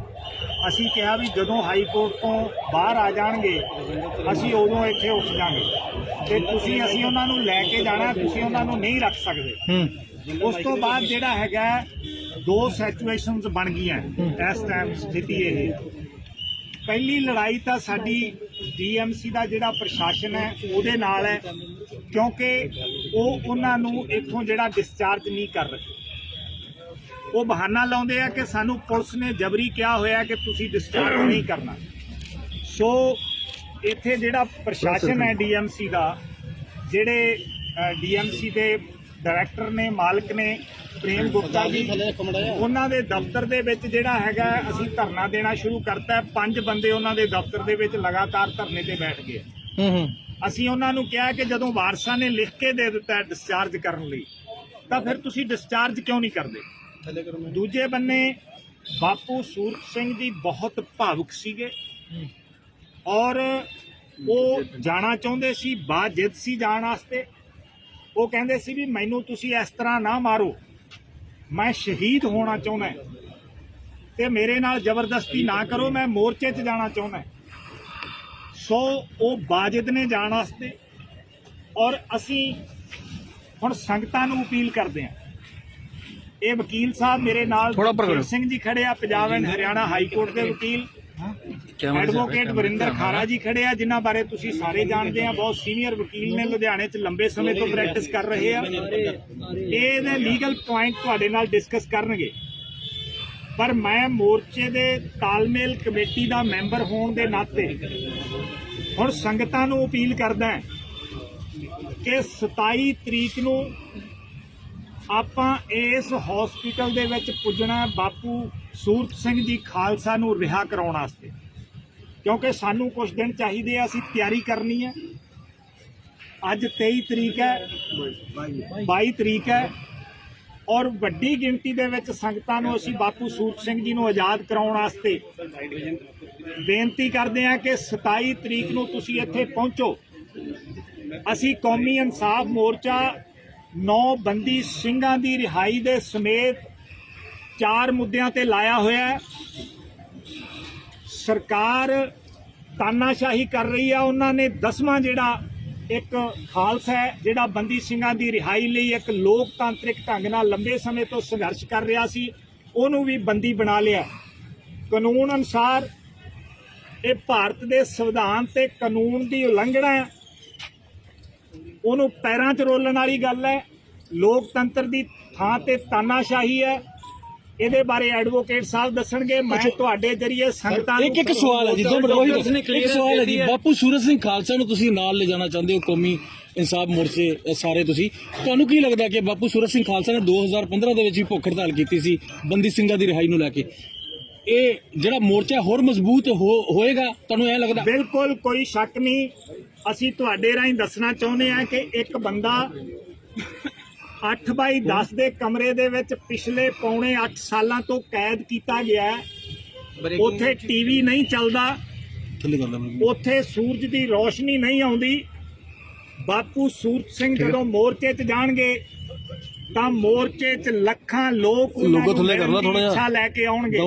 ਅਸੀਂ ਕਿਹਾ ਵੀ ਜਦੋਂ ਹਾਈ ਕੋਰਟ ਤੋਂ ਬਾਹਰ ਆ ਜਾਣਗੇ ਅਸੀਂ ਉਦੋਂ ਇੱਥੇ ਉੱਠ ਜਾਾਂਗੇ ਤੇ ਅਸੀਂ ਉਹਨਾਂ ਨੂੰ ਲੈ ਕੇ ਜਾਣਾ, ਤੁਸੀਂ ਉਹਨਾਂ ਨੂੰ ਨਹੀਂ ਰੱਖ ਸਕਦੇ। ਉਸ ਤੋਂ ਬਾਅਦ ਜਿਹੜਾ ਹੈਗਾ ਦੋ ਸਿਚੁਏਸ਼ਨਸ ਬਣ ਗਈਆਂ ਇਸ ਟਾਈਮ ਸਥਿਤੀ। ਇਹ ਪਹਿਲੀ ਲੜਾਈ ਤਾਂ ਸਾਡੀ ਡੀਐਮਸੀ ਦਾ ਜਿਹੜਾ ਪ੍ਰਸ਼ਾਸਨ ਹੈ ਉਹਦੇ ਨਾਲ ਹੈ, ਕਿਉਂਕਿ ਉਹ ਉਹਨਾਂ ਨੂੰ ਇੱਥੋਂ ਜਿਹੜਾ ਡਿਸਚਾਰਜ ਨਹੀਂ ਕਰ ਰਹੇ। ਉਹ ਬਹਾਨਾ ਲਾਉਂਦੇ ਆ ਕਿ ਸਾਨੂੰ ਪੁਲਿਸ ਨੇ ਜਬਰੀ ਕਿਹਾ ਹੋਇਆ ਕਿ ਤੁਸੀਂ ਡਿਸਚਾਰਜ ਨਹੀਂ ਕਰਨਾ। ਸੋ ਇੱਥੇ ਜਿਹੜਾ ਪ੍ਰਸ਼ਾਸਨ ਹੈ ਡੀਐਮਸੀ ਦਾ, ਜਿਹੜੇ ਡੀਐਮਸੀ ਦੇ ਡਾਇਰੈਕਟਰ ਨੇ, ਮਾਲਕ ਨੇ ਪ੍ਰੇਮ ਗੁਪਤਾ ਜੀ, ਉਹਨਾਂ ਦੇ ਦਫ਼ਤਰ ਦੇ ਵਿੱਚ ਜਿਹੜਾ ਹੈਗਾ ਅਸੀਂ ਧਰਨਾ ਦੇਣਾ ਸ਼ੁਰੂ ਕਰਤਾ। 5 ਬੰਦੇ ਉਹਨਾਂ ਦੇ ਦਫ਼ਤਰ ਦੇ ਵਿੱਚ ਲਗਾਤਾਰ ਧਰਨੇ ਤੇ ਬੈਠ ਗਏ। ਅਸੀਂ ਉਹਨਾਂ ਨੂੰ ਕਿਹਾ ਕਿ ਜਦੋਂ ਵਾਰਸਾਂ ਨੇ ਲਿਖ ਕੇ ਦੇ ਦਿੱਤਾ ਡਿਸਚਾਰਜ ਕਰਨ ਲਈ ਤਾਂ ਫਿਰ ਤੁਸੀਂ ਡਿਸਚਾਰਜ ਕਿਉਂ ਨਹੀਂ ਕਰਦੇ। ਦੂਜੇ ਬੰਨੇ ਬਾਪੂ ਸੂਰਜ ਸਿੰਘ ਜੀ ਬਹੁਤ ਭਾਵੁਕ ਸੀਗੇ ਔਰ ਉਹ ਜਾਣਾ ਚਾਹੁੰਦੇ ਸੀ, ਬਾਜਿਦ ਸੀ ਜਾਣ ਵਾਸਤੇ। ਉਹ ਕਹਿੰਦੇ ਸੀ ਵੀ ਮੈਨੂੰ ਤੁਸੀਂ ਇਸ ਤਰ੍ਹਾਂ ਨਾ ਮਾਰੋ, ਮੈਂ ਸ਼ਹੀਦ ਹੋਣਾ ਚਾਹੁੰਦਾ ਤੇ ਮੇਰੇ ਨਾਲ ਜ਼ਬਰਦਸਤੀ ਨਾ ਕਰੋ, ਮੈਂ ਮੋਰਚੇ 'ਚ ਜਾਣਾ ਚਾਹੁੰਦਾ। ਸੋ ਉਹ ਬਾਜਿਦ ਨੇ ਜਾਣ ਵਾਸਤੇ ਔਰ ਅਸੀਂ ਹੁਣ ਸੰਗਤਾਂ ਨੂੰ ਅਪੀਲ ਕਰਦੇ ਹਾਂ। ਇਹ ਵਕੀਲ ਸਾਹਿਬ ਮੇਰੇ ਨਾਲ ਸ਼ਿਵ ਸਿੰਘ ਜੀ ਖੜੇ ਆ, Punjab and Haryana high court ਦੇ ਵਕੀਲ। ਐਡਵੋਕੇਟ ਵਰਿੰਦਰ ਖਾਰਾ ਜੀ ਖੜੇ ਆ, ਜਿਨ੍ਹਾਂ ਬਾਰੇ ਤੁਸੀਂ ਸਾਰੇ ਜਾਣਦੇ ਆ, ਬਹੁਤ ਸੀਨੀਅਰ ਵਕੀਲ ਨੇ, ਲੁਧਿਆਣੇ 'ਚ ਲੰਬੇ ਸਮੇਂ ਤੋਂ ਪ੍ਰੈਕਟਿਸ ਕਰ ਰਹੇ ਆ। ਇਹਦੇ ਲੀਗਲ ਪੁਆਇੰਟ ਤੁਹਾਡੇ ਨਾਲ ਡਿਸਕਸ ਕਰਨਗੇ। ਪਰ ਮੈਂ ਮੋਰਚੇ ਦੇ ਤਾਲਮੇਲ ਕਮੇਟੀ ਦਾ ਮੈਂਬਰ ਹੋਣ ਦੇ ਨਾਤੇ ਹੁਣ ਸੰਗਤਾਂ ਨੂੰ ਅਪੀਲ ਕਰਦਾ ਕਿ 27 ਤਰੀਕ ਨੂੰ ਆਪਾਂ ਇਸ ਹਸਪੀਟਲ ਦੇ ਵਿੱਚ ਪੁੱਜਣਾ ਬਾਪੂ ਸੂਰਤ ਸਿੰਘ ਜੀ ਖਾਲਸਾ ਨੂੰ ਰਿਹਾ ਕਰਾਉਣ ਵਾਸਤੇ, ਕਿਉਂਕਿ ਸਾਨੂੰ ਕੁਝ ਦਿਨ ਚਾਹੀਦੇ ਆ, ਅਸੀਂ ਤਿਆਰੀ ਕਰਨੀ ਹੈ। ਅੱਜ 23 ਤਰੀਕ ਹੈ, 22 ਤਰੀਕ ਹੈ, ਔਰ ਵੱਡੀ ਗਿਣਤੀ ਦੇ ਵਿੱਚ ਸੰਗਤਾਂ ਨੂੰ ਅਸੀਂ ਬਾਪੂ ਸੂਰਤ ਸਿੰਘ ਜੀ ਨੂੰ ਆਜ਼ਾਦ ਕਰਾਉਣ ਵਾਸਤੇ ਬੇਨਤੀ ਕਰਦੇ ਹਾਂ ਕਿ 27 ਤਰੀਕ ਨੂੰ ਤੁਸੀਂ ਇੱਥੇ ਪਹੁੰਚੋ। ਅਸੀਂ ਕੌਮੀ ਇਨਸਾਫ ਮੋਰਚਾ 9 ਬੰਦੀ ਸਿੰਘਾਂ ਦੀ ਰਿਹਾਈ ਦੇ ਸਮੇਤ 4 ਮੁੱਦਿਆਂ ਤੇ ਲਾਇਆ ਹੋਇਆ ਹੈ। ਸਰਕਾਰ ਤਾਨਾਸ਼ਾਹੀ ਕਰ ਰਹੀ ਆ। ਉਹਨਾਂ ਨੇ 10ਵਾਂ ਜਿਹੜਾ ਇੱਕ ਖਾਲਸਾ ਹੈ ਜਿਹੜਾ ਬੰਦੀ ਸਿੰਘਾਂ ਦੀ ਰਿਹਾਈ ਲਈ ਇੱਕ ਲੋਕਤਾਂਤਰਿਕ ਢੰਗ ਨਾਲ ਲੰਬੇ ਸਮੇਂ ਤੋਂ ਸੰਘਰਸ਼ ਕਰ ਰਿਹਾ ਸੀ, ਉਹਨੂੰ ਵੀ ਬੰਦੀ ਬਣਾ ਲਿਆ। ਕਾਨੂੰਨ ਅਨੁਸਾਰ ਇਹ ਭਾਰਤ ਦੇ ਸੰਵਿਧਾਨ ਤੇ ਕਾਨੂੰਨ ਦੀ ਉਲੰਘਣਾ ਹੈ, ਉਹਨੂੰ ਪੈਰਾਂ 'ਚ ਰੋਲਣ ਵਾਲੀ ਗੱਲ ਹੈ। ਲੋਕਤੰਤਰ ਦੀ ਥਾਂ ਤੇ ਤਾਨਾਸ਼ਾਹੀ ਹੈ। ਇਹਦੇ ਬਾਰੇ ਐਡਵੋਕੇਟ ਸਾਹਿਬ ਦੱਸਣਗੇ। ਮੈਂ ਤੁਹਾਡੇ ਜਰੀਏ ਸੰਗਤਾਂ ਨੂੰ ਇੱਕ ਸਵਾਲ ਹੈ ਜੀ, ਇੱਕ ਸਵਾਲ ਹੈ ਜੀ, ਬਾਪੂ ਸੂਰਤ ਸਿੰਘ ਖਾਲਸਾ ਨੂੰ ਤੁਸੀਂ ਨਾਲ ਲੈ ਜਾਣਾ ਚਾਹੁੰਦੇ ਹੋ ਕੌਮੀ ਇਨਸਾਫ ਮੋਰਚੇ ਸਾਰੇ ਤੁਸੀਂ, ਤੁਹਾਨੂੰ ਕੀ ਲੱਗਦਾ ਕਿ ਬਾਪੂ ਸੂਰਤ ਸਿੰਘ ਖਾਲਸਾ ਨੇ 2015 ਦੇ ਵਿੱਚ ਵੀ ਭੁੱਖ ਹੜਤਾਲ ਕੀਤੀ ਸੀ ਬੰਦੀ ਸਿੰਘਾਂ ਦੀ ਰਿਹਾਈ ਨੂੰ ਲੈ ਕੇ, ਇਹ ਜਿਹੜਾ ਮੋਰਚਾ ਹੋਰ ਮਜ਼ਬੂਤ ਹੋਏਗਾ ਤੁਹਾਨੂੰ ਐ ਲੱਗਦਾ? ਬਿਲਕੁਲ ਕੋਈ ਸ਼ੱਕ ਨਹੀਂ। ਅਸੀਂ ਤੁਹਾਡੇ ਰਾਹੀਂ ਦੱਸਣਾ ਚਾਹੁੰਦੇ ਹਾਂ ਕਿ ਇੱਕ ਬੰਦਾ 8x10 ਦੇ ਕਮਰੇ ਦੇ ਵਿੱਚ ਪਿਛਲੇ ਪੌਣੇ 8 ਸਾਲਾਂ ਤੋਂ ਕੈਦ ਕੀਤਾ ਗਿਆ ਹੈ। ਉੱਥੇ ਟੀਵੀ ਨਹੀਂ ਚੱਲਦਾ, ਉੱਥੇ ਸੂਰਜ ਦੀ ਰੋਸ਼ਨੀ ਨਹੀਂ ਆਉਂਦੀ। ਬਾਪੂ ਸੂਰਤ ਸਿੰਘ ਜਦੋਂ ਮੋਰਚੇ 'ਚ ਜਾਣਗੇ ਤਾਂ ਮੋਰਚੇ 'ਚ ਲੱਖਾਂ ਲੋਕ ਇੱਛਾ ਲੈ ਕੇ ਆਉਣਗੇ।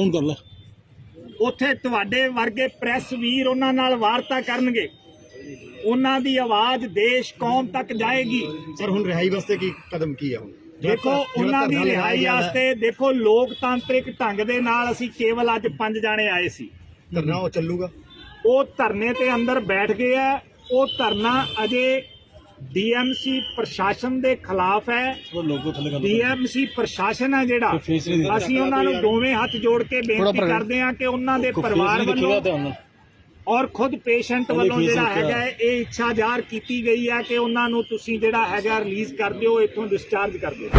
ਉੱਥੇ ਤੁਹਾਡੇ ਵਰਗੇ ਪ੍ਰੈਸ ਵੀਰ ਉਹਨਾਂ ਨਾਲ ਵਾਰਤਾ ਕਰਨਗੇ, ਉਹਨਾਂ ਦੀ ਆਵਾਜ਼ ਦੇਸ਼ ਕੌਮ ਤੱਕ ਜਾਏਗੀ। ਸਰ ਹੁਣ ਰਿਹਾਈ ਵਾਸਤੇ ਕੀ ਕਦਮ ਕੀ ਹੈ? ਦੇਖੋ ਉਹਨਾਂ ਦੀ ਰਿਹਾਈ ਵਾਸਤੇ ਦੇਖੋ ਲੋਕਤਾਂਤਰਿਕ ਢੰਗ ਦੇ ਨਾਲ ਅਸੀਂ ਕੇਵਲ ਅੱਜ 5 ਜਾਣੇ ਆਏ ਸੀ। ਧਰਨਾ ਉਹ ਚੱਲੂਗਾ, ਉਹ ਧਰਨੇ ਤੇ ਅੰਦਰ ਬੈਠ ਗਏ ਆ। ਉਹ ਧਰਨਾ ਅਜੇ ਡੀਐਮਸੀ ਪ੍ਰਸ਼ਾਸਨ ਦੇ ਖਿਲਾਫ ਹੈ। ਡੀਐਮਸੀ ਪ੍ਰਸ਼ਾਸਨ ਹੈ ਜਿਹੜਾ, ਅਸੀਂ ਉਹਨਾਂ ਨੂੰ ਦੋਵੇਂ ਹੱਥ ਜੋੜ ਕੇ ਬੇਨਤੀ ਕਰਦੇ ਹਾਂ ਕਿ ਉਹਨਾਂ ਦੇ ਪਰਿਵਾਰ ਵੱਲੋਂ ਔਰ ਖੁਦ ਪੇਸ਼ੈਂਟ ਵੱਲੋਂ ਜਿਹੜਾ ਹੈਗਾ ਇਹ ਇੱਛਾ ਜ਼ਾਹਰ ਕੀਤੀ ਗਈ ਹੈ ਕਿ ਉਹਨਾਂ ਨੂੰ ਤੁਸੀਂ ਜਿਹੜਾ ਹੈਗਾ ਰਿਲੀਜ਼ ਕਰ ਦਿਓ, ਇੱਥੋਂ ਡਿਸਚਾਰਜ ਕਰ ਦਿਓ।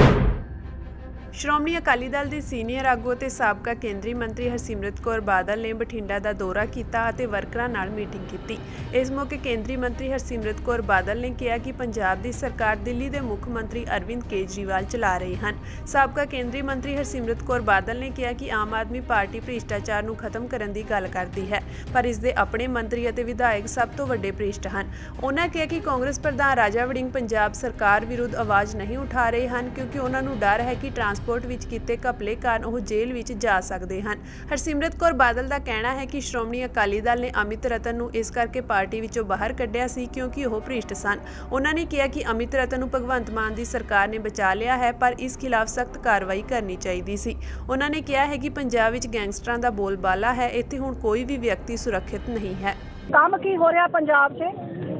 ਸ਼੍ਰੋਮਣੀ ਅਕਾਲੀ ਦਲ ਦੀ ਸੀਨੀਅਰ ਆਗੂ ਅਤੇ ਸਾਬਕਾ ਕੇਂਦਰੀ ਮੰਤਰੀ ਹਰਸਿਮਰਤ ਕੌਰ ਬਾਦਲ ਨੇ ਬਠਿੰਡਾ ਦਾ ਦੌਰਾ ਕੀਤਾ ਅਤੇ ਵਰਕਰਾਂ ਨਾਲ ਮੀਟਿੰਗ ਕੀਤੀ। ਇਸ ਮੌਕੇ ਕੇਂਦਰੀ ਮੰਤਰੀ ਹਰਸਿਮਰਤ ਕੌਰ ਬਾਦਲ ਨੇ ਕਿਹਾ ਕਿ ਪੰਜਾਬ ਦੀ ਸਰਕਾਰ ਦਿੱਲੀ ਦੇ ਮੁੱਖ ਮੰਤਰੀ ਅਰਵਿੰਦ ਕੇਜਰੀਵਾਲ ਚਲਾ ਰਹੇ ਹਨ। ਸਾਬਕਾ ਕੇਂਦਰੀ ਮੰਤਰੀ ਹਰਸਿਮਰਤ ਕੌਰ ਬਾਦਲ ਨੇ ਕਿਹਾ ਕਿ ਆਮ ਆਦਮੀ ਪਾਰਟੀ ਭ੍ਰਿਸ਼ਟਾਚਾਰ ਨੂੰ ਖਤਮ ਕਰਨ ਦੀ ਗੱਲ ਕਰਦੀ ਹੈ, ਪਰ ਇਸ ਦੇ ਆਪਣੇ ਮੰਤਰੀ ਅਤੇ ਵਿਧਾਇਕ ਸਭ ਤੋਂ ਵੱਡੇ ਭ੍ਰਿਸ਼ਟ ਹਨ। ਉਨ੍ਹਾਂ ਕਿਹਾ ਕਿ ਕਾਂਗਰਸ ਪ੍ਰਧਾਨ ਰਾਜਾ ਵੜਿੰਗ ਪੰਜਾਬ ਸਰਕਾਰ ਵਿਰੁੱਧ ਆਵਾਜ਼ ਨਹੀਂ ਉਠਾ ਰਹੇ ਹਨ ਕਿਉਂਕਿ ਉਹਨਾਂ ਨੂੰ ਡਰ ਹੈ ਕਿ ਟਰਾਂਸਪੋਰਟ ਵਿੱਚ ਕੀਤੇ ਘਪਲੇ ਕਾਰਨ ਉਹ ਜੇਲ੍ਹ ਵਿੱਚ ਜਾ ਸਕਦੇ ਹਨ। ਹਰਸਿਮਰਤ ਕੌਰ ਬਾਦਲ ਦਾ ਕਹਿਣਾ ਹੈ ਕਿ ਸ਼੍ਰੋਮਣੀ ਅਕਾਲੀ ਦਲ ਨੇ ਅਮਿਤ ਰਤਨ ਨੂੰ ਇਸ ਕਰਕੇ ਪਾਰਟੀ ਵਿੱਚੋਂ ਬਾਹਰ ਕੱਢਿਆ ਸੀ ਕਿਉਂਕਿ ਉਹ ਭ੍ਰਿਸ਼ਟ ਸਨ। ਉਹਨਾਂ ਨੇ ਕਿਹਾ ਕਿ ਅਮਿਤ ਰਤਨ ਨੂੰ ਭਗਵੰਤ ਮਾਨ ਦੀ ਸਰਕਾਰ ਨੇ ਬਚਾ ਲਿਆ ਹੈ, ਪਰ ਇਸ ਖਿਲਾਫ ਸਖਤ ਕਾਰਵਾਈ ਕਰਨੀ ਚਾਹੀਦੀ ਸੀ। ਉਹਨਾਂ ਨੇ ਕਿਹਾ ਹੈ ਕਿ ਪੰਜਾਬ ਵਿੱਚ ਗੈਂਗਸਟਰਾਂ ਦਾ ਬੋਲਬਾਲਾ ਹੈ, ਇੱਥੇ ਹੁਣ ਕੋਈ ਵੀ ਵਿਅਕਤੀ ਸੁਰੱਖਿਅਤ ਨਹੀਂ ਹੈ। ਕੰਮ ਕੀ ਹੋ ਰਿਹਾ ਪੰਜਾਬ 'ਚ?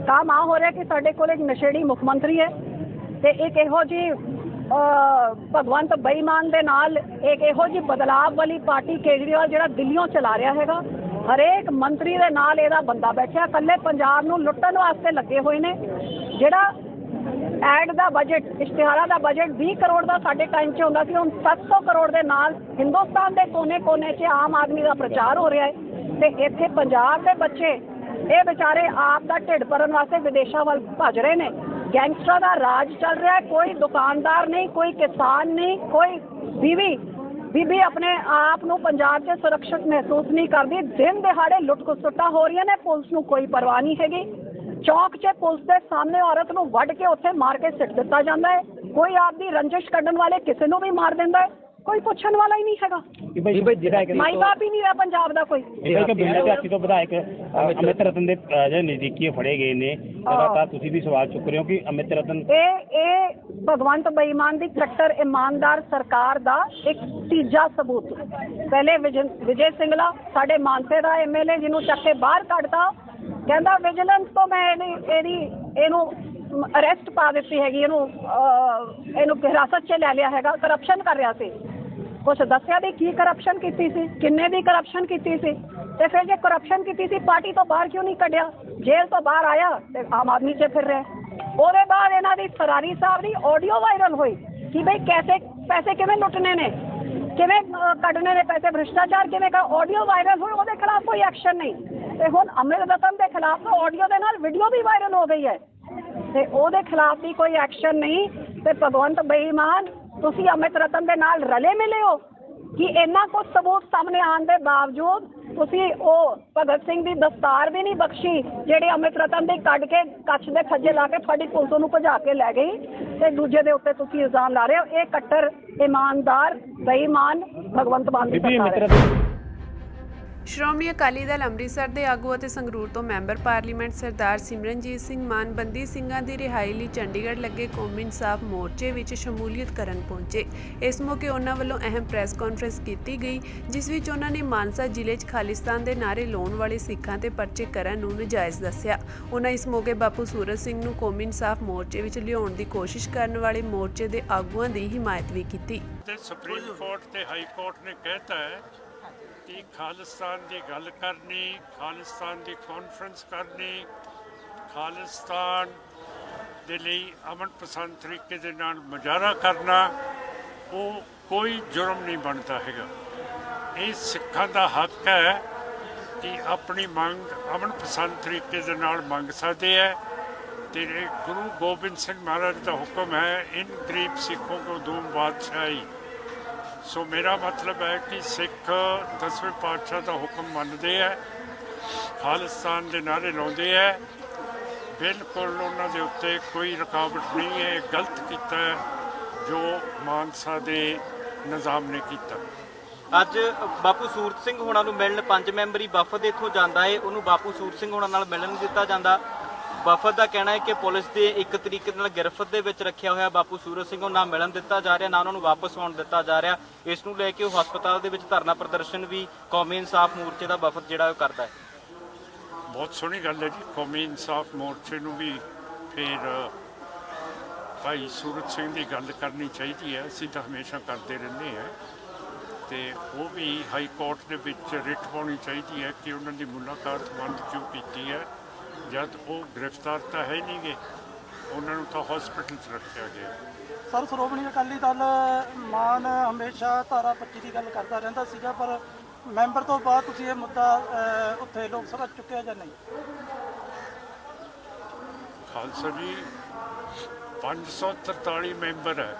ਕੰਮ ਆ ਹੋ ਰਿਹਾ ਕਿ ਸਾਡੇ ਕੋਲ ਇੱਕ ਨਸ਼ੇੜੀ ਮੁੱਖ ਮੰਤਰੀ ਹੈ ਤੇ ਇੱਕ ਇਹੋ ਜਿਹੀ ਭਗਵੰਤ ਬੇਈਮਾਨ ਦੇ ਨਾਲ ਇੱਕ ਇਹੋ ਜਿਹੀ ਬਦਲਾਵ ਵਾਲੀ ਪਾਰਟੀ ਕੇਜਰੀਵਾਲ ਜਿਹੜਾ ਦਿੱਲੀੋਂ ਚਲਾ ਰਿਹਾ ਹੈਗਾ। ਹਰੇਕ ਮੰਤਰੀ ਦੇ ਨਾਲ ਇਹਦਾ ਬੰਦਾ ਬੈਠਿਆ, ਇਕੱਲੇ ਪੰਜਾਬ ਨੂੰ ਲੁੱਟਣ ਵਾਸਤੇ ਲੱਗੇ ਹੋਏ ਨੇ। ਜਿਹੜਾ ਐਡ ਦਾ ਬਜਟ, ਇਸ਼ਤਿਹਾਰਾਂ ਦਾ ਬਜਟ 20 ਕਰੋੜ ਦਾ ਸਾਡੇ ਟਾਈਮ 'ਚ ਹੁੰਦਾ ਸੀ, ਹੁਣ 700 ਕਰੋੜ ਦੇ ਨਾਲ ਹਿੰਦੁਸਤਾਨ ਦੇ ਕੋਨੇ-ਕੋਨੇ 'ਚ ਆਮ ਆਦਮੀ ਦਾ ਪ੍ਰਚਾਰ ਹੋ ਰਿਹਾ ਹੈ। ਤੇ ਇੱਥੇ ਪੰਜਾਬ ਦੇ ਬੱਚੇ ਇਹ ਵਿਚਾਰੇ ਆਪ ਦਾ ਢਿੱਡ ਭਰਨ ਵਾਸਤੇ ਵਿਦੇਸ਼ਾਂ ਵੱਲ ਭੱਜ ਰਹੇ ਨੇ। ਗੈਂਗਸਟਰਾਂ ਦਾ ਰਾਜ ਚੱਲ ਰਿਹਾ ਹੈ। ਕੋਈ ਦੁਕਾਨਦਾਰ ਨਹੀਂ, ਕੋਈ ਕਿਸਾਨ ਨਹੀਂ, ਕੋਈ ਬੀਬੀ ਆਪਣੇ ਆਪ ਨੂੰ ਪੰਜਾਬ 'ਚ ਸੁਰੱਖਿਅਤ ਮਹਿਸੂਸ ਨਹੀਂ ਕਰਦੀ। ਦਿਨ ਦਿਹਾੜੇ ਲੁੱਟ ਖਸੁੱਟਾਂ ਹੋ ਰਹੀਆਂ ਨੇ, ਪੁਲਿਸ ਨੂੰ ਕੋਈ ਪਰਵਾਹ ਨਹੀਂ ਹੈਗੀ। ਚੌਕ 'ਚ ਪੁਲਿਸ ਦੇ ਸਾਹਮਣੇ ਔਰਤ ਨੂੰ ਵੱਢ ਕੇ ਉੱਥੇ ਮਾਰ ਕੇ ਸਿੱਟ ਦਿੱਤਾ ਜਾਂਦਾ ਹੈ। ਕੋਈ ਆਪਦੀ ਰੰਜਿਸ਼ ਕੱਢਣ ਵਾਲੇ ਕਿਸੇ ਨੂੰ ਵੀ ਮਾਰ ਦਿੰਦਾ ਹੈ, ਕੋਈ ਪੁੱਛਣ ਵਾਲਾ ਹੀ ਨਹੀਂ ਹੈਗਾ। ਮਾਈ ਬਾਪ ਹੀ ਨਹੀਂ ਰਿਹਾ ਪੰਜਾਬ ਦਾ ਕੋਈ। ਤੋਂ ਵਿਧਾਇਕ ਅਮਿਤ ਰਤਨ ਦੇ ਜਿਹੜੇ ਨਜ਼ਦੀਕੀ ਫੜੇ ਗਏ ਨੇ, ਲਗਾਤਾਰ ਤੁਸੀਂ ਵੀ ਸਵਾਲ ਚੁੱਕ ਰਹੇ ਹੋ ਕਿ ਅਮਿਤ ਰਤਨ ਇਹ ਭਗਵੰਤ ਬੇਈਮਾਨ ਦੀ ਕੱਟੜ ਇਮਾਨਦਾਰ ਸਰਕਾਰ ਦਾ ਇੱਕ ਤੀਜਾ ਸਬੂਤ। ਪਹਿਲੇ ਵਿਜੇ ਸਿੰਗਲਾ ਸਾਡੇ ਮਾਨਸੇ ਦਾ MLA ਜਿਹਨੂੰ ਚੱਕ ਕੇ ਬਾਹਰ ਕੱਢਤਾ, ਕਹਿੰਦਾ ਵਿਜੀਲੈਂਸ ਤੋਂ ਮੈਂ ਇਹਨੂੰ ਅਰੈਸਟ ਪਾ ਦਿੱਤੀ ਹੈਗੀ, ਇਹਨੂੰ ਹਿਰਾਸਤ 'ਚ ਲੈ ਲਿਆ ਹੈਗਾ, ਕਰਪਸ਼ਨ ਕਰ ਰਿਹਾ ਸੀ। ਕੁਛ ਦੱਸਿਆ ਦੀ ਕੀ ਕਰਪਸ਼ਨ ਕੀਤੀ ਸੀ, ਕਿੰਨੇ ਦੀ ਕਰਪਸ਼ਨ ਕੀਤੀ ਸੀ, ਤੇ ਫਿਰ ਜੇ ਕਰਪਸ਼ਨ ਕੀਤੀ ਸੀ ਪਾਰਟੀ ਤੋਂ ਬਾਹਰ ਕਿਉਂ ਨਹੀਂ ਕੱਢਿਆ? ਜੇਲ੍ਹ ਤੋਂ ਬਾਹਰ ਆਇਆ ਤੇ ਆਮ ਆਦਮੀ 'ਚ ਫਿਰ ਰਿਹਾ। ਉਹਦੇ ਬਾਅਦ ਇਹਨਾਂ ਦੀ ਫਰਾਰੀ ਸਾਹਿਬ ਦੀ ਆਡੀਓ ਵਾਇਰਲ ਹੋਈ ਕਿ ਬਈ ਪੈਸੇ ਕਿਵੇਂ ਲੁੱਟਣੇ ਨੇ, ਕਿਵੇਂ ਕੱਢਣੇ ਨੇ ਪੈਸੇ, ਭ੍ਰਿਸ਼ਟਾਚਾਰ ਕਿਵੇਂ ਕਰ। ਆਡੀਓ ਵਾਇਰਲ ਹੋਈ, ਉਹਦੇ ਖਿਲਾਫ ਕੋਈ ਐਕਸ਼ਨ ਨਹੀਂ, ਤੇ ਹੁਣ ਅੰਮ੍ਰਿਤ ਰਤਨ ਦੇ ਖਿਲਾਫ ਤਾਂ ਆਡੀਓ ਦੇ ਨਾਲ ਵੀਡੀਓ ਵੀ ਵਾਇਰਲ ਹੋ ਗਈ ਹੈ, ਤੇ ਉਹਦੇ ਖਿਲਾਫ ਵੀ ਕੋਈ ਐਕਸ਼ਨ ਨਹੀਂ। ਤੇ ਭਗਵੰਤ ਬੇਈਮਾਨ, ਤੁਸੀਂ ਅੰਮ੍ਰਿਤ ਰਤਨ ਦੇ ਨਾਲ ਰਲੇ ਮਿਲੇ ਹੋ ਕਿ ਇੰਨਾ ਕੁਝ ਸਬੂਤ ਸਾਹਮਣੇ ਆਉਣ ਦੇ ਬਾਵਜੂਦ ਤੁਸੀਂ ਉਹ ਭਗਤ ਸਿੰਘ ਦੀ ਦਸਤਾਰ ਵੀ ਨਹੀਂ ਬਖਸ਼ੀ, ਜਿਹੜੇ ਅੰਮ੍ਰਿਤ ਰਤਨ ਦੀ ਕੱਢ ਕੇ ਕੱਛ ਦੇ ਖੱਜੇ ਲਾ ਕੇ ਤੁਹਾਡੀ ਪੁਲਿਸ ਨੂੰ ਭਜਾ ਕੇ ਲੈ ਗਈ, ਤੇ ਦੂਜੇ ਦੇ ਉੱਤੇ ਤੁਸੀਂ ਇਲਜ਼ਾਮ ਲਾ ਰਹੇ ਹੋ। ਇਹ ਕੱਟਰ ਇਮਾਨਦਾਰ ਬੇਈਮਾਨ ਭਗਵੰਤ ਮਾਨ ਦੀ ਸਰਕਾਰ ਹੈ। ਸ਼੍ਰੋਮਣੀ ਅਕਾਲੀ ਦਲ ਅੰਮ੍ਰਿਤਸਰ ਦੇ ਆਗੂ ਅਤੇ ਸੰਗਰੂਰ ਤੋਂ ਮੈਂਬਰ ਪਾਰਲੀਮੈਂਟ ਸਰਦਾਰ ਸਿਮਰਨਜੀਤ ਸਿੰਘ ਮਾਨ ਬੰਦੀ ਸਿੰਘਾਂ ਦੀ ਰਿਹਾਈ ਲਈ ਚੰਡੀਗੜ੍ਹ ਲੱਗੇ ਕੌਮੀ ਇਨਸਾਫ ਮੋਰਚੇ ਵਿੱਚ ਸ਼ਮੂਲੀਅਤ ਕਰਨ ਪਹੁੰਚੇ। ਇਸ ਮੌਕੇ ਉਹਨਾਂ ਵੱਲੋਂ ਅਹਿਮ ਪ੍ਰੈਸ ਕਾਨਫਰੰਸ ਕੀਤੀ ਗਈ, ਜਿਸ ਵਿੱਚ ਉਹਨਾਂ ਨੇ ਮਾਨਸਾ ਜ਼ਿਲ੍ਹੇ 'ਚ ਖਾਲਿਸਤਾਨ ਦੇ ਨਾਅਰੇ ਲਾਉਣ ਵਾਲੇ ਸਿੱਖਾਂ ਤੇ ਪਰਚੇ ਕਰਨ ਨੂੰ ਨਜਾਇਜ਼ ਦੱਸਿਆ। ਉਹਨਾਂ ਇਸ ਮੌਕੇ ਬਾਪੂ ਸੂਰਤ ਸਿੰਘ ਨੂੰ ਕੌਮੀ ਇਨਸਾਫ ਮੋਰਚੇ ਵਿੱਚ ਲਿਆਉਣ ਦੀ ਕੋਸ਼ਿਸ਼ ਕਰਨ ਵਾਲੇ ਮੋਰਚੇ ਦੇ ਆਗੂਆਂ ਦੀ ਹਿਮਾਇਤ ਵੀ ਕੀਤੀ। ਸੁਪਰੀਮ ਕੋਰਟ ਤੇ ਹਾਈ ਕੋਰਟ ਨੇ ਕਹਿਤਾ ਹੈ ਕਿ ਖਾਲਿਸਤਾਨ ਦੀ ਗੱਲ ਕਰਨੀ, ਖਾਲਿਸਤਾਨ ਦੀ ਕਾਨਫਰੰਸ ਕਰਨੀ, ਖਾਲਿਸਤਾਨ ਦੇ ਲਈ ਅਮਨ ਪਸੰਦ ਤਰੀਕੇ ਦੇ ਨਾਲ ਮੁਜ਼ਾਹਰਾ ਕਰਨਾ, ਉਹ ਕੋਈ ਜੁਰਮ ਨਹੀਂ ਬਣਦਾ ਹੈਗਾ। ਇਹ ਸਿੱਖਾਂ ਦਾ ਹੱਕ ਹੈ ਕਿ ਆਪਣੀ ਮੰਗ ਅਮਨ ਪਸੰਦ ਤਰੀਕੇ ਦੇ ਨਾਲ ਮੰਗ ਸਕਦੇ ਹੈ। ਤੇ ਗੁਰੂ ਗੋਬਿੰਦ ਸਿੰਘ ਮਹਾਰਾਜ ਦਾ ਹੁਕਮ ਹੈ, ਇਨ ਗਰੀਬ ਸਿੱਖੋਂ ਕੋ ਦੂਮ ਬਾਦਸ਼ਾਹੀ। ਸੋ ਮੇਰਾ ਮਤਲਬ ਹੈ ਕਿ ਸਿੱਖ 10ਵੇਂ ਪਾਤਸ਼ਾਹ ਦਾ ਹੁਕਮ ਮੰਨਦੇ ਹੈ, ਖਾਲਿਸਤਾਨ ਦੇ ਨਾਅਰੇ ਲਾਉਂਦੇ ਹੈ। ਬਿਲਕੁਲ ਉਹਨਾਂ ਦੇ ਉੱਤੇ ਕੋਈ ਰੁਕਾਵਟ ਨਹੀਂ ਹੈ। ਗਲਤ ਕੀਤਾ ਹੈ ਜੋ ਮਾਨਸਾ ਦੇ ਨਿਜ਼ਾਮ ਨੇ ਕੀਤਾ। ਅੱਜ ਬਾਪੂ ਸੂਰਤ ਸਿੰਘ ਹੋਣਾ ਨੂੰ ਮਿਲਣ 5 ਮੈਂਬਰੀ ਵਫਦ ਇੱਥੋਂ ਜਾਂਦਾ ਹੈ, ਉਹਨੂੰ ਬਾਪੂ ਸੂਰਤ ਸਿੰਘ ਹੋਣਾ ਨਾਲ ਮਿਲਣ ਨਹੀਂ ਦਿੱਤਾ ਜਾਂਦਾ। ਵਫਦ ਦਾ ਕਹਿਣਾ ਹੈ ਕਿ ਪੁਲਿਸ ਦੇ ਇੱਕ ਤਰੀਕੇ ਨਾਲ ਗਿਰਫਤ ਦੇ ਵਿੱਚ ਰੱਖਿਆ ਹੋਇਆ ਬਾਪੂ ਸੂਰਤ ਸਿੰਘ ਨੂੰ ਨਾ ਮਿਲਣ ਦਿੱਤਾ ਜਾ ਰਿਹਾ, ਨਾ ਉਹਨਾਂ ਨੂੰ ਵਾਪਸ ਆਉਣ ਦਿੱਤਾ ਜਾ ਰਿਹਾ। ਇਸ ਨੂੰ ਲੈ ਕੇ ਉਹ ਹਸਪਤਾਲ ਦੇ ਵਿੱਚ ਧਰਨਾ ਪ੍ਰਦਰਸ਼ਨ ਵੀ ਕੌਮੀ ਇਨਸਾਫ ਮੋਰਚੇ ਦਾ ਵਫਦ ਜਿਹੜਾ ਉਹ ਕਰਦਾ ਹੈ। ਬਹੁਤ ਸੋਹਣੀ ਗੱਲ ਹੈ ਜੀ। ਕੌਮੀ ਇਨਸਾਫ ਮੋਰਚੇ ਨੂੰ ਵੀ ਫਿਰ ਭਾਈ ਸੂਰਤ ਸਿੰਘ ਦੀ ਗੱਲ ਕਰਨੀ ਚਾਹੀਦੀ ਹੈ। ਅਸੀਂ ਤਾਂ ਹਮੇਸ਼ਾ ਕਰਦੇ ਰਹਿੰਦੇ ਹਾਂ, ਤੇ ਉਹ ਵੀ ਹਾਈ ਕੋਰਟ ਦੇ ਵਿੱਚ ਰਿਟ ਪਾਉਣੀ ਚਾਹੀਦੀ ਹੈ ਕਿ ਉਹਨਾਂ ਦੀ ਮੁਲਾਕਾਤ ਬੰਦ ਕਿਉਂ ਕੀਤੀ ਹੈ, ਜਦ ਉਹ ਗ੍ਰਿਫਤਾਰ ਤਾਂ ਹੈ ਨਹੀਂ ਗੇ, ਉਹਨਾਂ ਨੂੰ ਤਾਂ ਹਸਪੀਟਲ 'ਚ ਰੱਖਿਆ ਗਿਆ। ਸਰ, ਸ਼੍ਰੋਮਣੀ ਅਕਾਲੀ ਦਲ ਮਾਨ ਹਮੇਸ਼ਾ ਧਾਰਾ 25 ਦੀ ਗੱਲ ਕਰਦਾ ਰਹਿੰਦਾ ਸੀਗਾ, ਪਰ ਮੈਂਬਰ ਤੋਂ ਬਾਅਦ ਤੁਸੀਂ ਇਹ ਮੁੱਦਾ ਉੱਥੇ ਲੋਕ ਸਭਾ ਚੁੱਕਿਆ ਜਾਂ ਨਹੀਂ? ਖਾਲਸਾ ਜੀ 543 ਮੈਂਬਰ ਹੈ,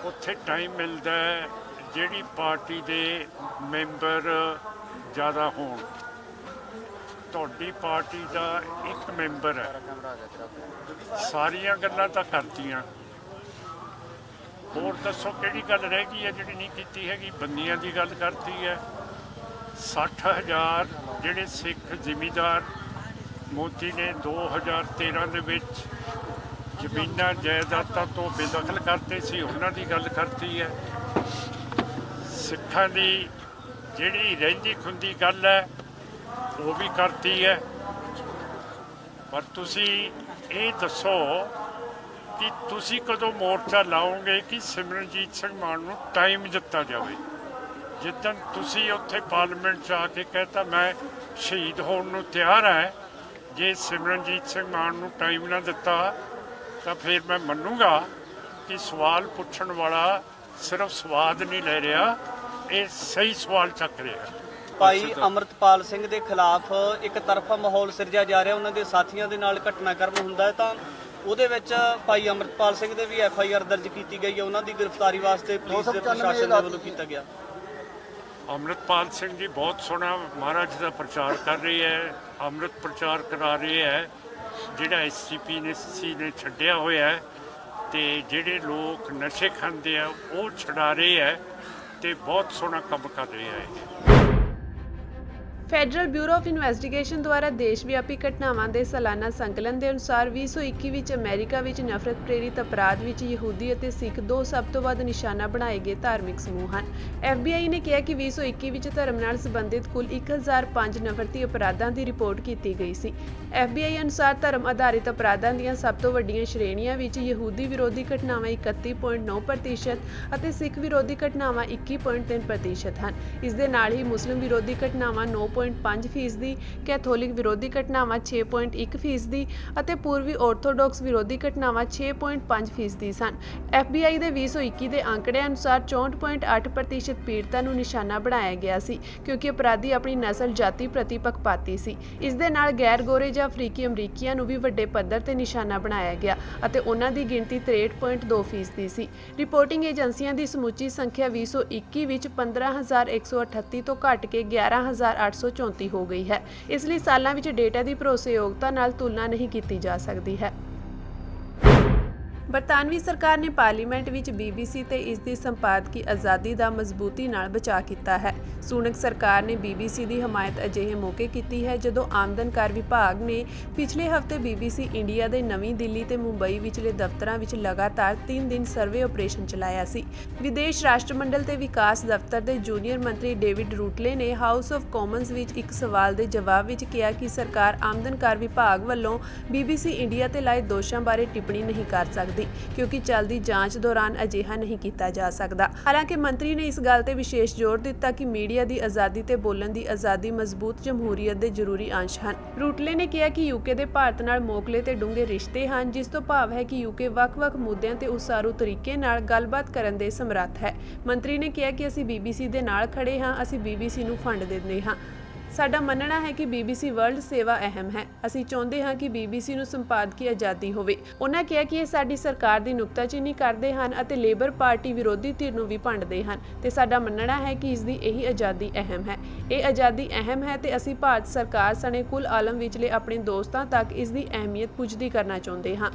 ਉੱਥੇ ਟਾਈਮ ਮਿਲਦਾ ਹੈ ਜਿਹੜੀ ਪਾਰਟੀ ਦੇ ਮੈਂਬਰ ਜ਼ਿਆਦਾ ਹੋਣ। ਤੁਹਾਡੀ ਪਾਰਟੀ ਦਾ ਇੱਕ ਮੈਂਬਰ ਹੈ, ਸਾਰੀਆਂ ਗੱਲਾਂ ਤਾਂ ਕਰਤੀਆਂ, ਹੋਰ ਦੱਸੋ ਕਿਹੜੀ ਗੱਲ ਰਹਿ ਗਈ ਹੈ ਜਿਹੜੀ ਨਹੀਂ ਕੀਤੀ ਹੈਗੀ? ਬੰਦੀਆਂ ਦੀ ਗੱਲ ਕਰਤੀ ਹੈ। 60,000 ਜਿਹੜੇ ਸਿੱਖ ਜ਼ਿਮੀਂਦਾਰ ਮੋਦੀ ਨੇ 2013 ਦੇ ਵਿੱਚ ਜ਼ਮੀਨਾਂ ਜਾਇਦਾਦਾਂ ਤੋਂ ਬੇਦਖਲ ਕਰਤੇ ਸੀ, ਉਹਨਾਂ ਦੀ ਗੱਲ ਕਰਤੀ ਹੈ। ਸਿੱਖਾਂ ਦੀ ਜਿਹੜੀ ਰਹਿੰਦੀ ਖੁੰਦੀ ਗੱਲ ਹੈ ਉਹ ਵੀ ਕਰਤੀ ਹੈ। ਪਰ ਤੁਸੀਂ ਇਹ ਦੱਸੋ ਕਿ ਤੁਸੀਂ ਕਦੋਂ ਮੋਰਚਾ ਲਾਓਗੇ ਕਿ ਸਿਮਰਨਜੀਤ ਸਿੰਘ ਮਾਨ ਨੂੰ ਟਾਈਮ ਦਿੱਤਾ ਜਾਵੇ? ਜਿੱਦਣ ਤੁਸੀਂ ਉੱਥੇ ਪਾਰਲੀਮੈਂਟ 'ਚ ਆ ਕੇ ਕਹਿਤਾ ਮੈਂ ਸ਼ਹੀਦ ਹੋਣ ਨੂੰ ਤਿਆਰ ਹੈ, ਜੇ ਸਿਮਰਨਜੀਤ ਸਿੰਘ ਮਾਨ ਨੂੰ ਟਾਈਮ ਨਾ ਦਿੱਤਾ ਤਾਂ ਫਿਰ ਮੈਂ ਮੰਨੂਗਾ ਕਿ ਸਵਾਲ ਪੁੱਛਣ ਵਾਲਾ ਸਿਰਫ ਸਵਾਦ ਨਹੀਂ ਲੈ ਰਿਹਾ, ਇਹ ਸਹੀ ਸਵਾਲ ਚੱਕ ਰਿਹਾ। ਭਾਈ ਅਮਰਤਪਾਲ ਸਿੰਘ ਦੇ ਖਿਲਾਫ ਇੱਕ ਤਰਫਾ ਮਾਹੌਲ ਸਿਰਜਿਆ ਜਾ ਰਿਹਾ, ਉਹਨਾਂ ਦੇ ਸਾਥੀਆਂ ਦੇ ਨਾਲ ਘਟਨਾਕ੍ਰਮ ਹੁੰਦਾ ਹੈ ਤਾਂ ਉਹਦੇ ਵਿੱਚ ਭਾਈ ਅਮਰਤਪਾਲ ਸਿੰਘ ਦੇ ਵੀ FIR ਦਰਜ ਕੀਤੀ ਗਈ ਹੈ, ਉਹਨਾਂ ਦੀ ਗ੍ਰਿਫਤਾਰੀ ਵਾਸਤੇ ਪੁਲਿਸ ਦੇ ਪ੍ਰਸ਼ਾਸਨ ਦੇ ਵੱਲੋਂ ਕੀਤਾ ਗਿਆ। ਅਮਰਤਪਾਲ ਸਿੰਘ ਜੀ ਬਹੁਤ ਸੋਹਣਾ ਮਹਾਰਾਜ ਦਾ ਪ੍ਰਚਾਰ ਕਰ ਰਹੇ ਹੈ, ਅੰਮ੍ਰਿਤ ਪ੍ਰਚਾਰ ਕਰਾ ਰਹੇ ਹੈ, ਜਿਹੜਾ SCP ਨੇ ਛੱਡਿਆ ਹੋਇਆ ਹੈ, ਤੇ ਜਿਹੜੇ ਲੋਕ ਨਸ਼ੇ ਖਾਂਦੇ ਆ ਉਹ ਛੁਡਾ ਰਹੇ ਹੈ, ਤੇ ਬਹੁਤ ਸੋਹਣਾ ਕੰਮ ਕਰ ਰਹੇ ਹੈ। ਫੈਡਰਲ ਬਿਊਰੋ ਆਫ ਇਨਵੈਸਟੀਗੇਸ਼ਨ ਦੁਆਰਾ ਦੇਸ਼ ਵਿਆਪੀ ਘਟਨਾਵਾਂ ਦੇ ਸਾਲਾਨਾ ਸੰਕਲਨ ਦੇ ਅਨੁਸਾਰ 2021 ਵਿੱਚ ਅਮਰੀਕਾ ਵਿੱਚ ਨਫ਼ਰਤ ਪ੍ਰੇਰਿਤ ਅਪਰਾਧ ਵਿੱਚ ਯਹੂਦੀ ਅਤੇ ਸਿੱਖ ਦੋ ਸਭ ਤੋਂ ਵੱਧ ਨਿਸ਼ਾਨਾ ਬਣਾਏ ਗਏ ਧਾਰਮਿਕ ਸਮੂਹ ਹਨ। FBI ਨੇ ਕਿਹਾ ਕਿ 2021 ਵਿੱਚ ਧਰਮ ਨਾਲ ਸੰਬੰਧਿਤ ਕੁੱਲ 1005 ਨਫ਼ਰਤੀ ਅਪਰਾਧਾਂ ਦੀ ਰਿਪੋਰਟ ਕੀਤੀ ਗਈ ਸੀ। FBI ਅਨੁਸਾਰ ਧਰਮ ਆਧਾਰਿਤ ਅਪਰਾਧਾਂ ਦੀਆਂ ਸਭ ਤੋਂ ਵੱਡੀਆਂ ਸ਼੍ਰੇਣੀਆਂ ਵਿੱਚ ਯਹੂਦੀ ਵਿਰੋਧੀ ਘਟਨਾਵਾਂ 31.9% ਅਤੇ ਸਿੱਖ ਵਿਰੋਧੀ ਘਟਨਾਵਾਂ 21.3% ਹਨ। ਇਸ ਦੇ ਨਾਲ ਹੀ ਮੁਸਲਿਮ ਵਿਰੋਧੀ ਘਟਨਾਵਾਂ 9% 9.5%, ਕੈਥੋਲਿਕ ਵਿਰੋਧੀ ਘਟਨਾਵਾਂ 6.1% ਅਤੇ ਪੂਰਬੀ ਆਰਥੋਡਾਕਸ ਵਿਰੋਧੀ ਘਟਨਾਵਾਂ 6.5% ਸਨ। FBI ਦੇ 2021 ਦੇ ਅੰਕੜਿਆਂ ਅਨੁਸਾਰ 64.8% ਪੀੜਤਾਂ ਨੂੰ ਨਿਸ਼ਾਨਾ ਬਣਾਇਆ ਗਿਆ ਸੀ, ਕਿਉਂਕਿ ਅਪਰਾਧੀ ਆਪਣੀ ਨਸਲ ਜਾਤੀ ਪ੍ਰਤੀ ਪੱਖਪਾਤੀ ਸੀ। ਇਸ ਦੇ ਨਾਲ ਗੈਰ ਗੋਰੇ ਜਾਂ ਅਫਰੀਕੀ ਅਮਰੀਕੀਆਂ ਨੂੰ ਵੀ ਵੱਡੇ ਪੱਧਰ ਤੇ ਨਿਸ਼ਾਨਾ ਬਣਾਇਆ ਗਿਆ ਅਤੇ ਉਹਨਾਂ ਦੀ ਗਿਣਤੀ 63.2% ਸੀ। ਰਿਪੋਰਟਿੰਗ ਏਜੰਸੀਆਂ ਦੀ ਸਮੁੱਚੀ ਸੰਖਿਆ 2021 ਵਿੱਚ 15,138 ਤੋਂ ਘਟ ਕੇ 11,834 ਹੋ ਗਈ ਹੈ। ਇਸ ਲਈ ਸਾਲਾਂ ਵਿੱਚ ਡੇਟਾ ਦੀ ਭਰੋਸੇਯੋਗਤਾ ਨਾਲ ਤੁਲਨਾ ਨਹੀਂ ਕੀਤੀ ਜਾ ਸਕਦੀ ਹੈ। ਬਰਤਾਨਵੀ ਸਰਕਾਰ ਨੇ ਪਾਰਲੀਮੈਂਟ ਵਿੱਚ BBC ਤੇ ਇਸ ਦੀ ਸੰਪਾਦਕੀ ਆਜ਼ਾਦੀ ਦਾ ਮਜ਼ਬੂਤੀ ਨਾਲ ਬਚਾਅ ਕੀਤਾ ਹੈ। ਸੁਨਕ ਸਰਕਾਰ ਨੇ BBC ਦੀ ਹਮਾਇਤ ਅਜਿਹੇ ਮੌਕੇ ਕੀਤੀ ਹੈ ਜਦੋਂ ਆਮਦਨ ਕਰ ਵਿਭਾਗ ਨੇ ਪਿਛਲੇ ਹਫ਼ਤੇ BBC ਇੰਡੀਆ ਦੇ ਨਵੀਂ ਦਿੱਲੀ ਤੇ ਮੁੰਬਈ ਵਿਚਲੇ ਦਫ਼ਤਰਾਂ ਵਿੱਚ ਲਗਾਤਾਰ 3 ਦਿਨ ਸਰਵੇ ਆਪਰੇਸ਼ਨ ਚਲਾਇਆ ਸੀ। ਵਿਦੇਸ਼ ਰਾਸ਼ਟਰਮੰਡਲ ਤੇ ਵਿਕਾਸ ਦਫ਼ਤਰ ਦੇ ਜੂਨੀਅਰ ਮੰਤਰੀ ਡੇਵਿਡ ਰੂਟਲੇ ਨੇ ਹਾਊਸ ਆਫ ਕਾਮਨਸ ਵਿੱਚ ਇੱਕ ਸਵਾਲ ਦੇ ਜਵਾਬ ਵਿੱਚ ਕਿਹਾ ਕਿ ਸਰਕਾਰ ਆਮਦਨ ਕਰ ਵਿਭਾਗ ਵੱਲੋਂ BBC ਇੰਡੀਆ ਤੇ ਲਾਏ ਦੋਸ਼ਾਂ ਬਾਰੇ ਟਿੱਪਣੀ ਨਹੀਂ ਕਰ ਸਕਦੀ, ਕਿਉਂਕਿ ਚੱਲਦੀ ਜਾਂਚ ਦੌਰਾਨ ਅਜਿਹਾ ਨਹੀਂ ਕੀਤਾ ਜਾ ਸਕਦਾ। ਹਾਲਾਂਕਿ ਮੰਤਰੀ ਨੇ ਇਸ ਗੱਲ ਤੇ ਵਿਸ਼ੇਸ਼ ਜ਼ੋਰ ਦਿੱਤਾ ਕਿ ਮੀਡੀਆ ਦੀ ਆਜ਼ਾਦੀ ਤੇ ਬੋਲਣ ਦੀ ਆਜ਼ਾਦੀ ਮਜ਼ਬੂਤ ਜਮਹੂਰੀਅਤ ਦੇ ਜ਼ਰੂਰੀ ਅੰਸ਼ ਹਨ। ਰੂਟਲੇ ਨੇ ਕਿਹਾ ਕਿ ਯੂਕੇ ਦੇ ਭਾਰਤ ਨਾਲ ਮੋਕਲੇ ਤੇ ਡੂੰਘੇ ਰਿਸ਼ਤੇ ਹਨ, ਜਿਸ ਤੋਂ ਭਾਵ ਹੈ ਕਿ ਯੂਕੇ ਵੱਖ-ਵੱਖ ਮੁੱਦਿਆਂ ਤੇ ਉਸਾਰੂ ਤਰੀਕੇ ਨਾਲ ਗੱਲਬਾਤ ਕਰਨ ਦੇ ਸਮਰੱਥ ਹੈ। ਮੰਤਰੀ ਨੇ ਕਿਹਾ ਕਿ ਅਸੀਂ BBC ਦੇ ਨਾਲ ਖੜੇ ਹਾਂ, ਅਸੀਂ BBC ਨੂੰ ਫੰਡ ਦਿੰਦੇ ਹਾਂ। ਸਾਡਾ ਮੰਨਣਾ ਹੈ ਕਿ BBC ਵਰਲਡ ਸੇਵਾ ਅਹਿਮ ਹੈ। ਅਸੀਂ ਚਾਹੁੰਦੇ ਹਾਂ ਕਿ BBC ਨੂੰ ਸੰਪਾਦਕੀ ਆਜ਼ਾਦੀ ਹੋਵੇ। ਉਹਨਾਂ ਕਿਹਾ ਕਿ ਇਹ ਸਾਡੀ ਸਰਕਾਰ ਦੀ ਨੁਕਤਾਚੀਨੀ ਕਰਦੇ ਹਨ ਅਤੇ ਲੇਬਰ ਪਾਰਟੀ ਵਿਰੋਧੀ ਧਿਰ ਨੂੰ ਵੀ ਭੰਡਦੇ ਹਨ ਤੇ ਸਾਡਾ ਮੰਨਣਾ ਹੈ ਕਿ ਇਸ ਦੀ ਇਹੀ ਆਜ਼ਾਦੀ ਅਹਿਮ ਹੈ। ਇਹ ਆਜ਼ਾਦੀ ਅਹਿਮ ਹੈ ਤੇ ਅਸੀਂ ਭਾਰਤ ਸਰਕਾਰ ਸਣੇ ਕੁੱਲ ਆਲਮ ਵਿਚਲੇ ਆਪਣੇ ਦੋਸਤਾਂ ਤੱਕ ਇਸ ਦੀ ਅਹਿਮੀਅਤ ਪੁੱਜਦੀ ਕਰਨਾ ਚਾਹੁੰਦੇ ਹਾਂ।